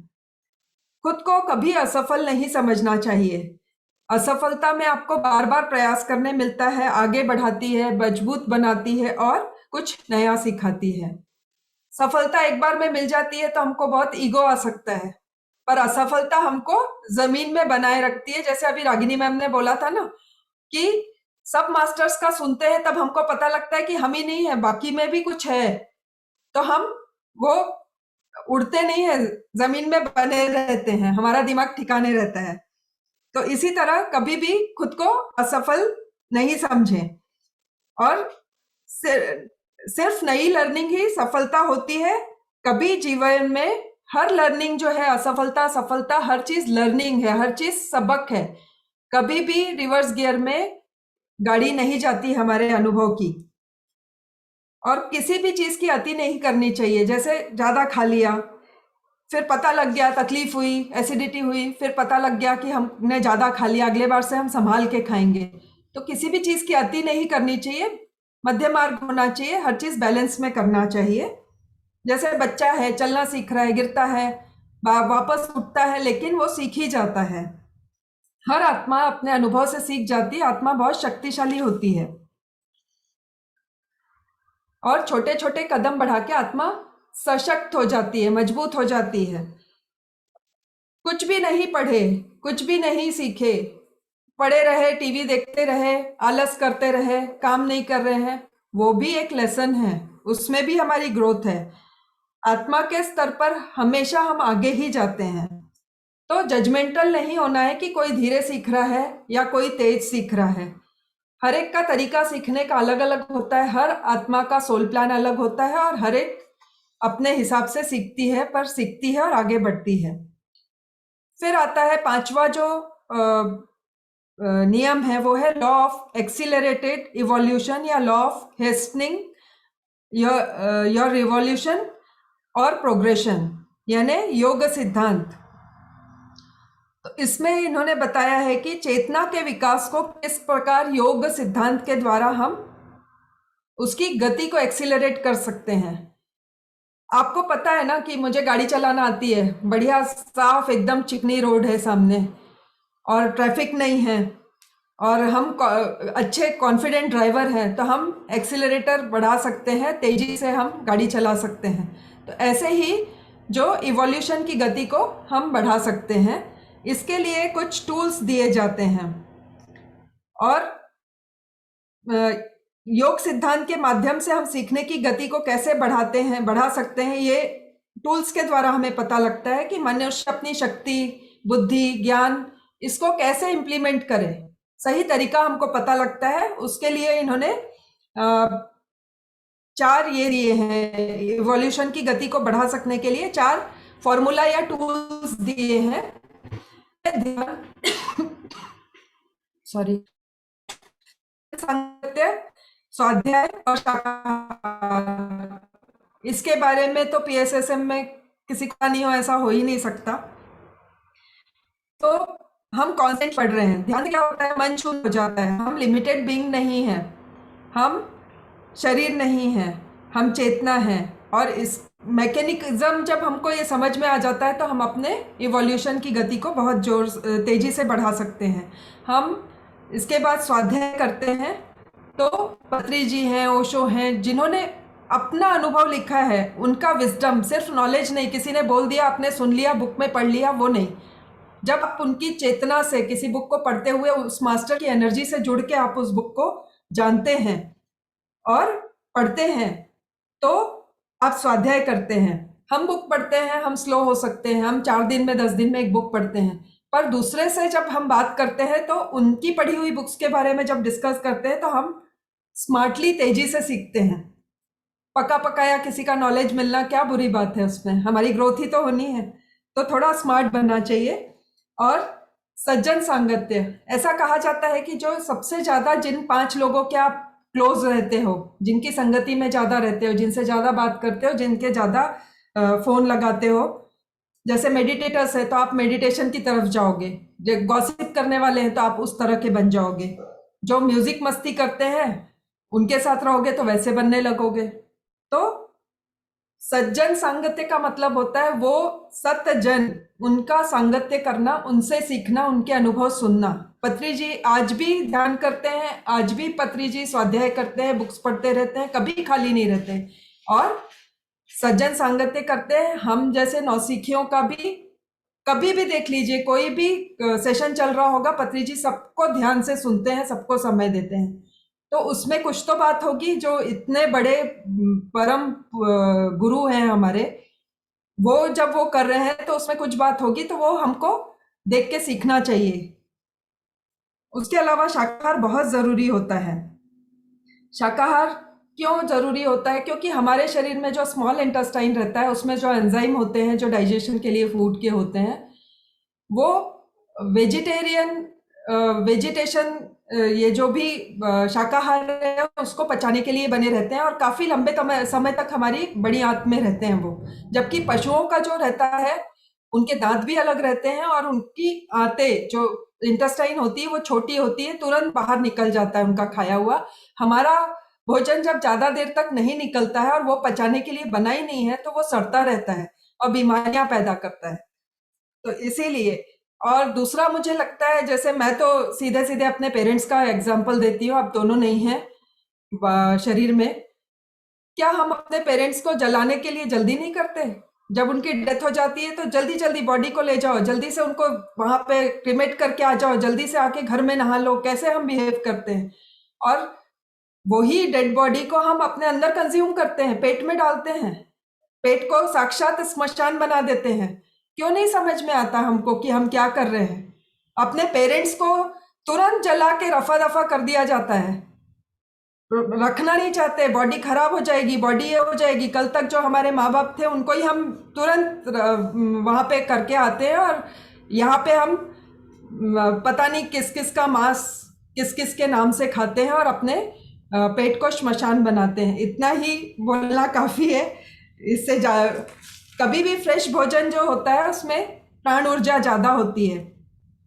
खुद को कभी असफल नहीं समझना चाहिए। असफलता में आपको बार बार प्रयास करने मिलता है, आगे बढ़ाती है, मजबूत बनाती है और कुछ नया सिखाती है। सफलता एक बार में मिल जाती है तो हमको बहुत ईगो आ सकता है, पर असफलता हमको जमीन में बनाए रखती है। जैसे अभी रागिनी मैम ने बोला था ना कि सब मास्टर्स का सुनते हैं तब हमको पता लगता है कि हम ही नहीं है, बाकी में भी कुछ है, तो हम वो उड़ते नहीं है, जमीन में बने रहते हैं, हमारा दिमाग ठिकाने रहता है। तो इसी तरह कभी भी खुद को असफल नहीं समझें और सिर्फ नई लर्निंग ही सफलता होती है। कभी जीवन में हर लर्निंग जो है असफलता सफलता, हर चीज लर्निंग है, हर चीज सबक है। कभी भी रिवर्स गियर में गाड़ी नहीं जाती हमारे अनुभव की। और किसी भी चीज की अति नहीं करनी चाहिए। जैसे ज्यादा खा लिया, फिर पता लग गया, तकलीफ हुई, एसिडिटी हुई, फिर पता लग गया कि हमने ज्यादा खा लिया, अगले बार से हम संभाल के खाएंगे। तो किसी भी चीज की अति नहीं करनी चाहिए, मध्य मार्ग होना चाहिए, हर चीज बैलेंस में करना चाहिए। जैसे बच्चा है, चलना सीख रहा है, गिरता है, वापस उठता है, लेकिन वो सीख ही जाता है। हर आत्मा अपने अनुभव से सीख जाती है। आत्मा बहुत शक्तिशाली होती है और छोटे छोटे कदम बढ़ा के आत्मा सशक्त हो जाती है, मजबूत हो जाती है। कुछ भी नहीं पढ़े, कुछ भी नहीं सीखे, पड़े रहे, टीवी देखते रहे, आलस करते रहे, काम नहीं कर रहे हैं, वो भी एक लेसन है, उसमें भी हमारी ग्रोथ है। आत्मा के स्तर पर हमेशा हम आगे ही जाते हैं। तो जजमेंटल नहीं होना है कि कोई धीरे सीख रहा है या कोई तेज सीख रहा है। हर एक का तरीका सीखने का अलग अलग होता है, हर आत्मा का सोल प्लान अलग होता है और हर एक अपने हिसाब से सीखती है, पर सीखती है और आगे बढ़ती है। फिर आता है पांचवा जो नियम है, वो है लॉ ऑफ एक्सीलरेटेड इवोल्यूशन या लॉ ऑफ हेस्टनिंग योर रिवॉल्यूशन और प्रोग्रेशन, यानी योग सिद्धांत। तो इसमें इन्होंने बताया है कि चेतना के विकास को किस प्रकार योग सिद्धांत के द्वारा हम उसकी गति को एक्सीलरेट कर सकते हैं। आपको पता है ना कि मुझे गाड़ी चलाना आती है, बढ़िया साफ एकदम चिकनी रोड है सामने और ट्रैफिक नहीं है और हम अच्छे कॉन्फिडेंट ड्राइवर हैं, तो हम एक्सीलरेटर बढ़ा सकते हैं, तेजी से हम गाड़ी चला सकते हैं। तो ऐसे ही जो इवोल्यूशन की गति को हम बढ़ा सकते हैं, इसके लिए कुछ टूल्स दिए जाते हैं और योग सिद्धांत के माध्यम से हम सीखने की गति को कैसे बढ़ा सकते हैं, ये टूल्स के द्वारा हमें पता लगता है कि मनुष्य अपनी शक्ति, बुद्धि, ज्ञान इसको कैसे इम्प्लीमेंट करे। सही तरीका हमको पता लगता है। उसके लिए इन्होंने 4 ये दिए हैं, इवोल्यूशन की गति को बढ़ा सकने के लिए 4 फॉर्मूला या टूल्स दिए हैं। सॉरी, स्वाध्याय और शाकाहार, इसके बारे में तो पीएसएसएम में किसी का नहीं हो, ऐसा हो ही नहीं सकता। तो हम कॉन्सेंट पढ़ रहे हैं, ध्यान क्या होता है, मन शून्य हो जाता है। हम लिमिटेड बीइंग नहीं है, हम शरीर नहीं है, हम चेतना है। और इस मैकेनिज्म जब हमको ये समझ में आ जाता है तो हम अपने इवोल्यूशन की गति को बहुत तेजी से बढ़ा सकते हैं। हम इसके बाद स्वाध्याय करते हैं। तो पत्री जी हैं, ओशो हैं, जिन्होंने अपना अनुभव लिखा है, उनका विजडम, सिर्फ नॉलेज नहीं, किसी ने बोल दिया, आपने सुन लिया, बुक में पढ़ लिया, वो नहीं। जब आप उनकी चेतना से किसी बुक को पढ़ते हुए उस मास्टर की एनर्जी से जुड़ के आप उस बुक को जानते हैं और पढ़ते हैं, तो आप स्वाध्याय करते हैं। हम बुक पढ़ते हैं, हम स्लो हो सकते हैं, हम 4 दिन में 10 दिन में एक बुक पढ़ते हैं, पर दूसरे से जब हम बात करते हैं तो उनकी पढ़ी हुई बुक्स के बारे में जब डिस्कस करते हैं तो हम स्मार्टली, तेजी से सीखते हैं। पका पकाया किसी का नॉलेज मिलना क्या बुरी बात है, उसमें हमारी ग्रोथ ही तो होनी है। तो थोड़ा स्मार्ट बनना चाहिए। और सज्जन सांगत्य, ऐसा कहा जाता है कि जो सबसे ज्यादा जिन 5 लोगों के आप क्लोज रहते हो, जिनकी संगति में ज्यादा रहते हो, जिनसे ज्यादा बात करते हो, जिनके ज्यादा फोन लगाते हो, जैसे मेडिटेटर्स है तो आप मेडिटेशन की तरफ जाओगे, जो गॉसिप करने वाले हैं तो आप उस तरह के बन जाओगे, जो म्यूजिक मस्ती करते हैं उनके साथ रहोगे तो वैसे बनने लगोगे। तो सज्जन सांगत्य का मतलब होता है वो सत्य जन, उनका सांगत्य करना, उनसे सीखना, उनके अनुभव सुनना। पत्री जी आज भी ध्यान करते हैं, आज भी पत्री जी स्वाध्याय करते हैं, बुक्स पढ़ते रहते हैं, कभी खाली नहीं रहते और सज्जन सांगत्य करते हैं। हम जैसे नौसिखियों का भी कभी भी देख लीजिए, कोई भी सेशन चल रहा होगा, पत्री जी सबको ध्यान से सुनते हैं, सबको समय देते हैं। तो उसमें कुछ तो बात होगी, जो इतने बड़े परम गुरु हैं हमारे, वो जब वो कर रहे हैं तो उसमें कुछ बात होगी, तो वो हमको देख के सीखना चाहिए। उसके अलावा शाकाहार बहुत जरूरी होता है। शाकाहार क्यों जरूरी होता है? क्योंकि हमारे शरीर में जो स्मॉल इंटेस्टाइन रहता है उसमें जो एंजाइम होते हैं जो डाइजेशन के लिए फूड के होते हैं, वो वेजिटेशन ये जो भी शाकाहार है उसको पचाने के लिए बने रहते हैं और काफी लंबे समय तक हमारी बड़ी आंत में रहते हैं वो। जबकि पशुओं का जो रहता है उनके दांत भी अलग रहते हैं और उनकी आंतें जो इंटेस्टाइन होती है वो छोटी होती है, तुरंत बाहर निकल जाता है उनका खाया हुआ। हमारा भोजन जब ज्यादा देर तक नहीं निकलता है और वो पचाने के लिए बना ही नहीं है तो वो सड़ता रहता है और बीमारियां पैदा करता है। तो इसीलिए, और दूसरा मुझे लगता है, जैसे मैं तो सीधे सीधे अपने पेरेंट्स का एग्जाम्पल देती हूँ, अब दोनों नहीं हैं शरीर में। क्या हम अपने पेरेंट्स को जलाने के लिए जल्दी नहीं करते? जब उनकी डेथ हो जाती है तो जल्दी जल्दी बॉडी को ले जाओ, जल्दी से उनको वहां पे क्रिमेट करके आ जाओ, जल्दी से आके घर में नहा लो। कैसे हम बिहेव करते हैं? और वही डेड बॉडी को हम अपने अंदर कंज्यूम करते हैं, पेट में डालते हैं, पेट को साक्षात स्मशान बना देते हैं। क्यों नहीं समझ में आता हमको कि हम क्या कर रहे हैं? अपने पेरेंट्स को तुरंत जला के रफा दफा कर दिया जाता है, रखना नहीं चाहते, बॉडी खराब हो जाएगी, बॉडी ये हो जाएगी। कल तक जो हमारे माँ बाप थे उनको ही हम तुरंत वहां पे करके आते हैं और यहाँ पे हम पता नहीं किस किस का मांस किस किस के नाम से खाते हैं और अपने पेट को श्मशान बनाते हैं। इतना ही बोलना काफी है। इससे कभी भी फ्रेश भोजन जो होता है उसमें प्राण ऊर्जा ज्यादा होती है।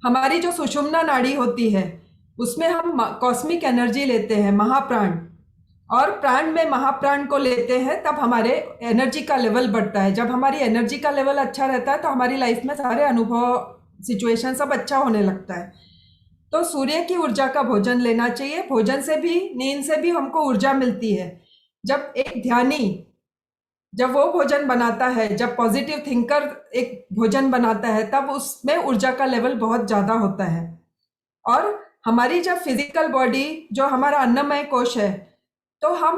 हमारी जो सुषुम्ना नाड़ी होती है उसमें हम कॉस्मिक एनर्जी लेते हैं, महाप्राण, और प्राण में महाप्राण को लेते हैं तब हमारे एनर्जी का लेवल बढ़ता है। जब हमारी एनर्जी का लेवल अच्छा रहता है तो हमारी लाइफ में सारे अनुभव, सिचुएशन सब अच्छा होने लगता है। तो सूर्य की ऊर्जा का भोजन लेना चाहिए। भोजन से भी, नींद से भी हमको ऊर्जा मिलती है। जब एक ध्यानी जब वो भोजन बनाता है, जब पॉजिटिव थिंकर एक भोजन बनाता है, तब उसमें ऊर्जा का लेवल बहुत ज्यादा होता है। और हमारी जब फिजिकल बॉडी, जो हमारा अन्नमय कोश है, तो हम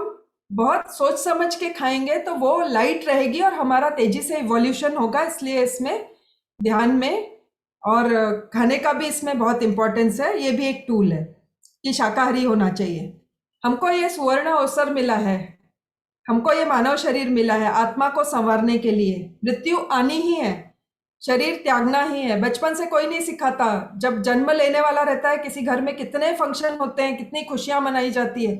बहुत सोच समझ के खाएंगे तो वो लाइट रहेगी और हमारा तेजी से इवोल्यूशन होगा। इसलिए इसमें ध्यान में और खाने का भी इसमें बहुत इंपॉर्टेंस है। ये भी एक टूल है कि शाकाहारी होना चाहिए। हमको ये सुवर्ण अवसर मिला है, हमको ये मानव शरीर मिला है आत्मा को संवारने के लिए। मृत्यु आनी ही है, शरीर त्यागना ही है। बचपन से कोई नहीं सिखाता। जब जन्म लेने वाला रहता है किसी घर में, कितने फंक्शन होते हैं, कितनी खुशियां मनाई जाती है,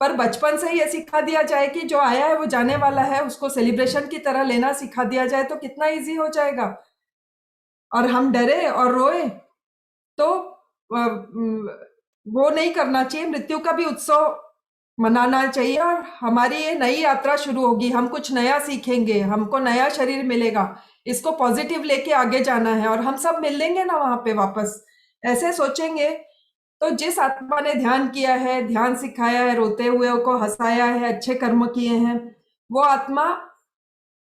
पर बचपन से ही ये सिखा दिया जाए कि जो आया है वो जाने वाला है, उसको सेलिब्रेशन की तरह लेना सिखा दिया जाए तो कितना इजी हो जाएगा। और हम डरे और रोए तो वो नहीं करना चाहिए। मृत्यु का भी उत्सव मनाना चाहिए और हमारी ये नई यात्रा शुरू होगी। हम कुछ नया सीखेंगे, हमको नया शरीर मिलेगा, इसको पॉजिटिव लेके आगे जाना है और हम सब मिलेंगे ना वहां पे वापस। ऐसे सोचेंगे तो जिस आत्मा ने ध्यान किया है, ध्यान सिखाया है, रोते हुए को हंसाया है, अच्छे कर्म किए हैं, वो आत्मा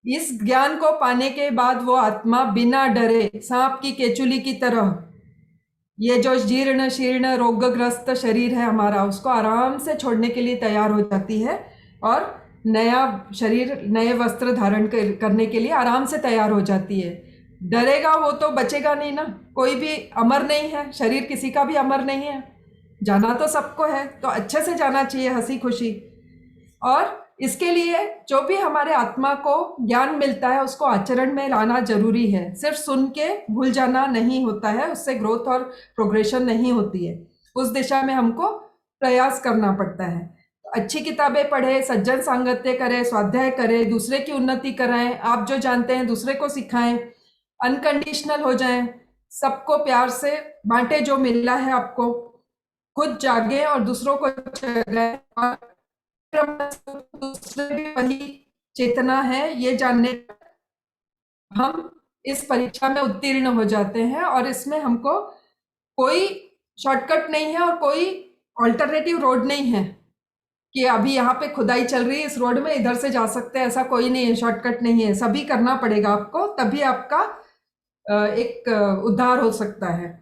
इस ज्ञान को पाने के बाद वो आत्मा बिना डरे, सांप की केचुली की तरह, ये जो जीर्ण शीर्ण रोगग्रस्त शरीर है हमारा, उसको आराम से छोड़ने के लिए तैयार हो जाती है और नया शरीर, नए वस्त्र धारण करने के लिए आराम से तैयार हो जाती है। डरेगा वो तो बचेगा नहीं ना। कोई भी अमर नहीं है, शरीर किसी का भी अमर नहीं है, जाना तो सबको है, तो अच्छे से जाना चाहिए, हंसी खुशी। और इसके लिए जो भी हमारे आत्मा को ज्ञान मिलता है उसको आचरण में लाना जरूरी है। सिर्फ सुन के भूल जाना नहीं होता है, उससे ग्रोथ और प्रोग्रेशन नहीं होती है। उस दिशा में हमको प्रयास करना पड़ता है। अच्छी किताबें पढ़े, सज्जन सांगत्य करें, स्वाध्याय करें, दूसरे की उन्नति कराएं, आप जो जानते हैं दूसरे को सिखाएं, अनकंडीशनल हो जाएं, सबको प्यार से बांटे जो मिला है आपको, खुद जागे और दूसरों को जगाएं, और दूसरे भी वही चेतना है ये जानने हम इस परीक्षा में उत्तीर्ण हो जाते हैं। और इसमें हमको कोई शॉर्टकट नहीं है और कोई ऑल्टरनेटिव रोड नहीं है कि अभी यहाँ पे खुदाई चल रही है, इस रोड में इधर से जा सकते हैं, ऐसा कोई नहीं है, शॉर्टकट नहीं है। सभी करना पड़ेगा आपको, तभी आपका एक उद्धार हो सकता है।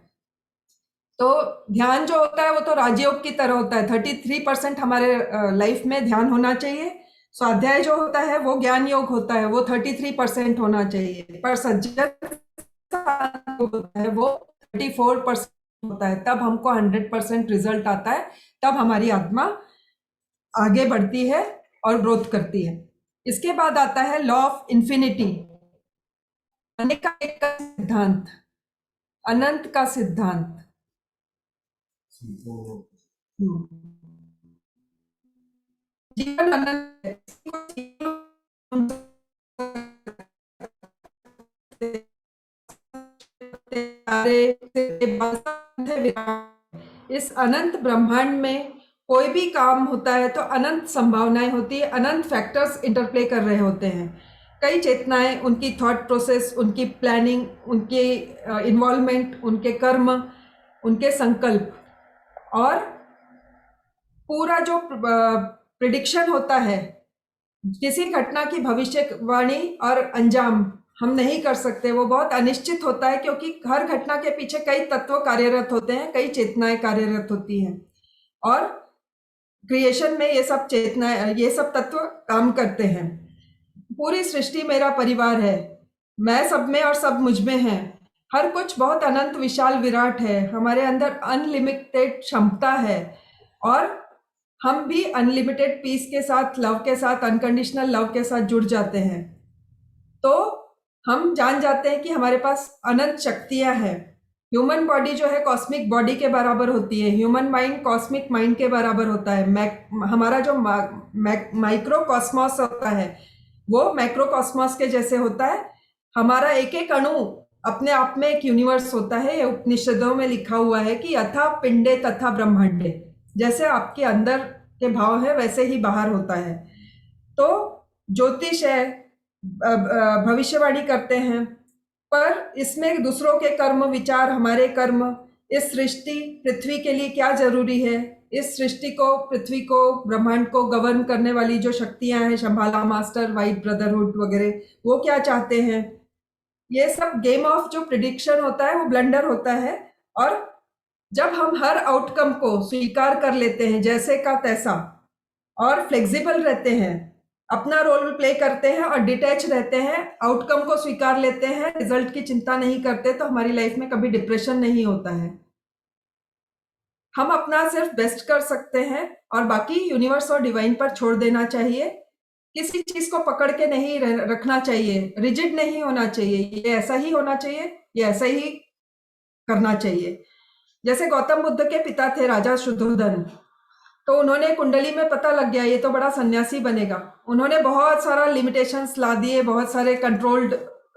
तो ध्यान जो होता है वो तो राजयोग की तरह होता है। 33% हमारे लाइफ में ध्यान होना चाहिए। स्वाध्याय जो होता है वो ज्ञान योग होता है, वो 33% होना चाहिए। पर सज्जन होता है वो 34% होता है। तब हमको 100% रिजल्ट आता है, तब हमारी आत्मा आगे बढ़ती है और ग्रोथ करती है। इसके बाद आता है लॉ ऑफ इन्फिनिटी, अनेकानेक का सिद्धांत, अनंत का सिद्धांत। जीवन अनंत है, इस अनंत ब्रह्मांड में कोई भी काम होता है तो अनंत संभावनाएं होती है, अनंत फैक्टर्स इंटरप्ले कर रहे होते हैं। कई चेतनाएं, उनकी थॉट प्रोसेस, उनकी प्लानिंग, उनके इन्वॉल्वमेंट, उनके कर्म, उनके संकल्प, और पूरा जो प्रिडिक्शन होता है, किसी घटना की भविष्यवाणी और अंजाम हम नहीं कर सकते, वो बहुत अनिश्चित होता है, क्योंकि हर घटना के पीछे कई तत्व कार्यरत होते हैं, कई चेतनाएं कार्यरत होती हैं, और क्रिएशन में ये सब चेतनाएं, ये सब तत्व काम करते हैं। पूरी सृष्टि मेरा परिवार है, मैं सब में और सब मुझ में है, हर कुछ बहुत अनंत विशाल विराट है, हमारे अंदर अनलिमिटेड क्षमता है, और हम भी अनलिमिटेड पीस के साथ, लव के साथ, अनकंडीशनल लव के साथ जुड़ जाते हैं। तो हम जान जाते हैं कि हमारे पास अनंत शक्तियां हैं। ह्यूमन बॉडी जो है कॉस्मिक बॉडी के बराबर होती है, ह्यूमन माइंड कॉस्मिक माइंड के बराबर होता है। हमारा जो माइक्रो कॉस्मॉस होता है वो मैक्रो कॉस्मॉस के जैसे होता है। हमारा एक एक अणु अपने आप में एक यूनिवर्स होता है। ये उपनिषदों में लिखा हुआ है कि यथा पिंडे तथा ब्रह्मांडे, जैसे आपके अंदर के भाव है वैसे ही बाहर होता है। तो ज्योतिष है, भविष्यवाणी करते हैं, पर इसमें दूसरों के कर्म, विचार, हमारे कर्म, इस सृष्टि पृथ्वी के लिए क्या जरूरी है, इस सृष्टि को, पृथ्वी को, ब्रह्मांड को गवर्न करने वाली जो शक्तियां हैं, शंभाला मास्टर, व्हाइट ब्रदरहुड वगैरह, वो क्या चाहते हैं, ये सब गेम ऑफ जो प्रिडिक्शन होता है वो ब्लंडर होता है। और जब हम हर आउटकम को स्वीकार कर लेते हैं जैसे का तैसा, और फ्लेक्सिबल रहते हैं, अपना रोल प्ले करते हैं और डिटैच रहते हैं, आउटकम को स्वीकार लेते हैं, रिजल्ट की चिंता नहीं करते, तो हमारी लाइफ में कभी डिप्रेशन नहीं होता है। हम अपना सिर्फ बेस्ट कर सकते हैं और बाकी यूनिवर्स और डिवाइन पर छोड़ देना चाहिए। किसी चीज को पकड़ के नहीं रखना चाहिए, रिजिड नहीं होना चाहिए, ये ऐसा ही होना चाहिए, ये ऐसा ही करना चाहिए। जैसे गौतम बुद्ध के पिता थे राजा शुद्धोधन, तो उन्होंने कुंडली में पता लग गया ये तो बड़ा सन्यासी बनेगा, उन्होंने बहुत सारा लिमिटेशंस ला दिए, बहुत सारे कंट्रोल्ड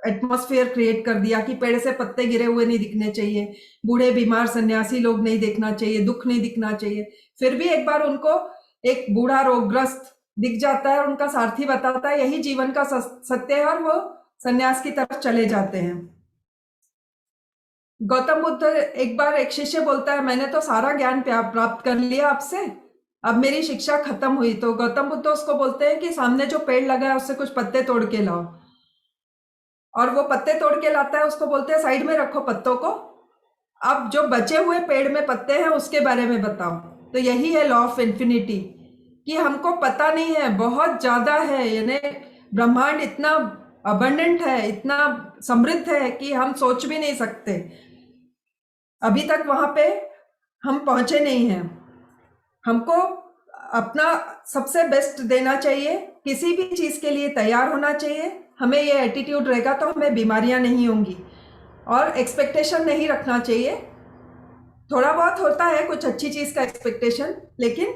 एटमॉस्फेयर क्रिएट कर दिया कि पेड़ से पत्ते गिरे हुए नहीं दिखने चाहिए, बूढ़े बीमार सन्यासी लोग नहीं देखना चाहिए, दुख नहीं दिखना चाहिए। फिर भी एक बार उनको एक बूढ़ा रोगग्रस्त दिख जाता है, उनका सारथी बताता है यही जीवन का सत्य है, और वो सन्यास की तरफ चले जाते हैं। गौतम बुद्ध, एक बार एक शिष्य बोलता है मैंने तो सारा ज्ञान प्राप्त कर लिया आपसे, अब मेरी शिक्षा खत्म हुई। तो गौतम बुद्ध उसको बोलते हैं कि सामने जो पेड़ लगा है उससे कुछ पत्ते तोड़ के लाओ, और वो पत्ते तोड़ के लाता है, उसको बोलते हैं साइड में रखो पत्तों को, अब जो बचे हुए पेड़ में पत्ते हैं उसके बारे में बताओ। तो यही है लॉ ऑफ इन्फिनिटी, कि हमको पता नहीं है, बहुत ज्यादा है, यानी ब्रह्मांड इतना अबंडेंट है, इतना समृद्ध है कि हम सोच भी नहीं सकते, अभी तक वहां पे हम पहुंचे नहीं हैं। हमको अपना सबसे बेस्ट देना चाहिए, किसी भी चीज के लिए तैयार होना चाहिए। हमें ये एटीट्यूड रहेगा तो हमें बीमारियां नहीं होंगी, और एक्सपेक्टेशन नहीं रखना चाहिए। थोड़ा बहुत होता है कुछ अच्छी चीज का एक्सपेक्टेशन, लेकिन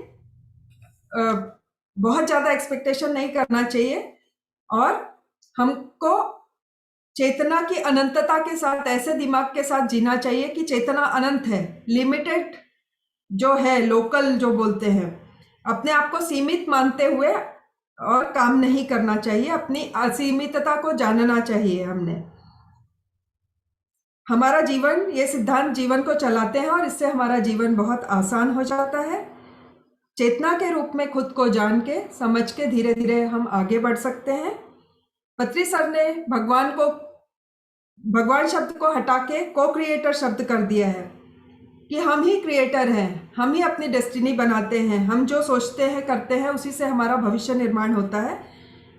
बहुत ज्यादा एक्सपेक्टेशन नहीं करना चाहिए। और हमको चेतना की अनंतता के साथ, ऐसे दिमाग के साथ जीना चाहिए कि चेतना अनंत है, लिमिटेड जो है, लोकल जो बोलते हैं, अपने आप को सीमित मानते हुए और काम नहीं करना चाहिए, अपनी असीमितता को जानना चाहिए। हमने हमारा जीवन, ये सिद्धांत जीवन को चलाते हैं और इससे हमारा जीवन बहुत आसान हो जाता है। चेतना के रूप में खुद को जान के, समझ के धीरे धीरे हम आगे बढ़ सकते हैं। पत्री सर ने भगवान शब्द को हटा के को क्रिएटर शब्द कर दिया है, कि हम ही क्रिएटर हैं, हम ही अपनी डेस्टिनी बनाते हैं, हम जो सोचते हैं करते हैं उसी से हमारा भविष्य निर्माण होता है।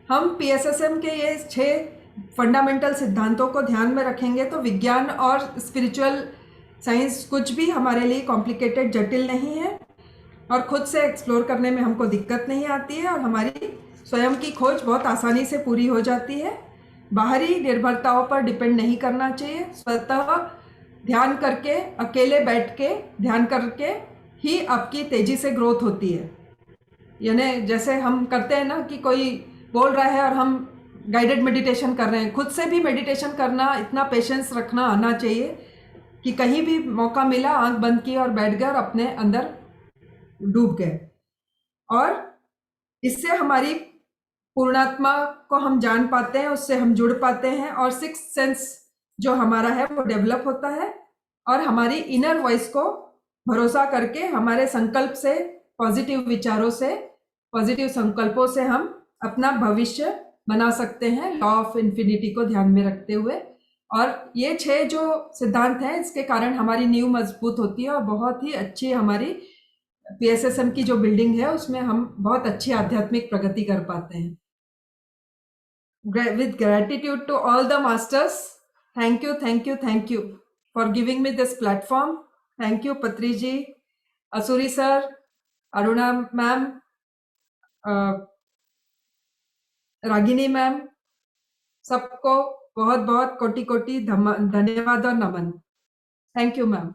हम PSSM के ये 6 फंडामेंटल सिद्धांतों को ध्यान में रखेंगे तो विज्ञान और स्पिरिचुअल साइंस कुछ भी हमारे लिए कॉम्प्लिकेटेड, जटिल नहीं है। और खुद से एक्सप्लोर करने में हमको दिक्कत नहीं आती है और हमारी स्वयं की खोज बहुत आसानी से पूरी हो जाती है। बाहरी निर्भरताओं पर डिपेंड नहीं करना चाहिए। स्वतः ध्यान करके, अकेले बैठ के ध्यान करके ही आपकी तेजी से ग्रोथ होती है। यानी जैसे हम करते हैं ना कि कोई बोल रहा है और हम गाइडेड मेडिटेशन कर रहे हैं, खुद से भी मेडिटेशन करना, इतना पेशेंस रखना आना चाहिए कि कहीं भी मौका मिला आंख बंद की और बैठ गए और अपने अंदर डूब गए। और इससे हमारी पूर्णात्मा को हम जान पाते हैं, उससे हम जुड़ पाते हैं और सिक्स सेंस जो हमारा है वो डेवलप होता है और हमारी इनर वॉइस को भरोसा करके हमारे संकल्प से, पॉजिटिव विचारों से, पॉजिटिव संकल्पों से हम अपना भविष्य बना सकते हैं, लॉ ऑफ इन्फिनिटी को ध्यान में रखते हुए। और ये 6 जो सिद्धांत हैं इसके कारण हमारी नींव मजबूत होती है और बहुत ही अच्छी हमारी पीएसएसएम की जो बिल्डिंग है उसमें हम बहुत अच्छी आध्यात्मिक प्रगति कर पाते हैं। With gratitude to all the masters, thank you for giving me this platform. Thank you Patri ji, Asuri sir, Aruna ma'am, Ragini ma'am, सबको बहुत बहुत कोटि कोटि धन्यवाद और नमन। Thank you ma'am.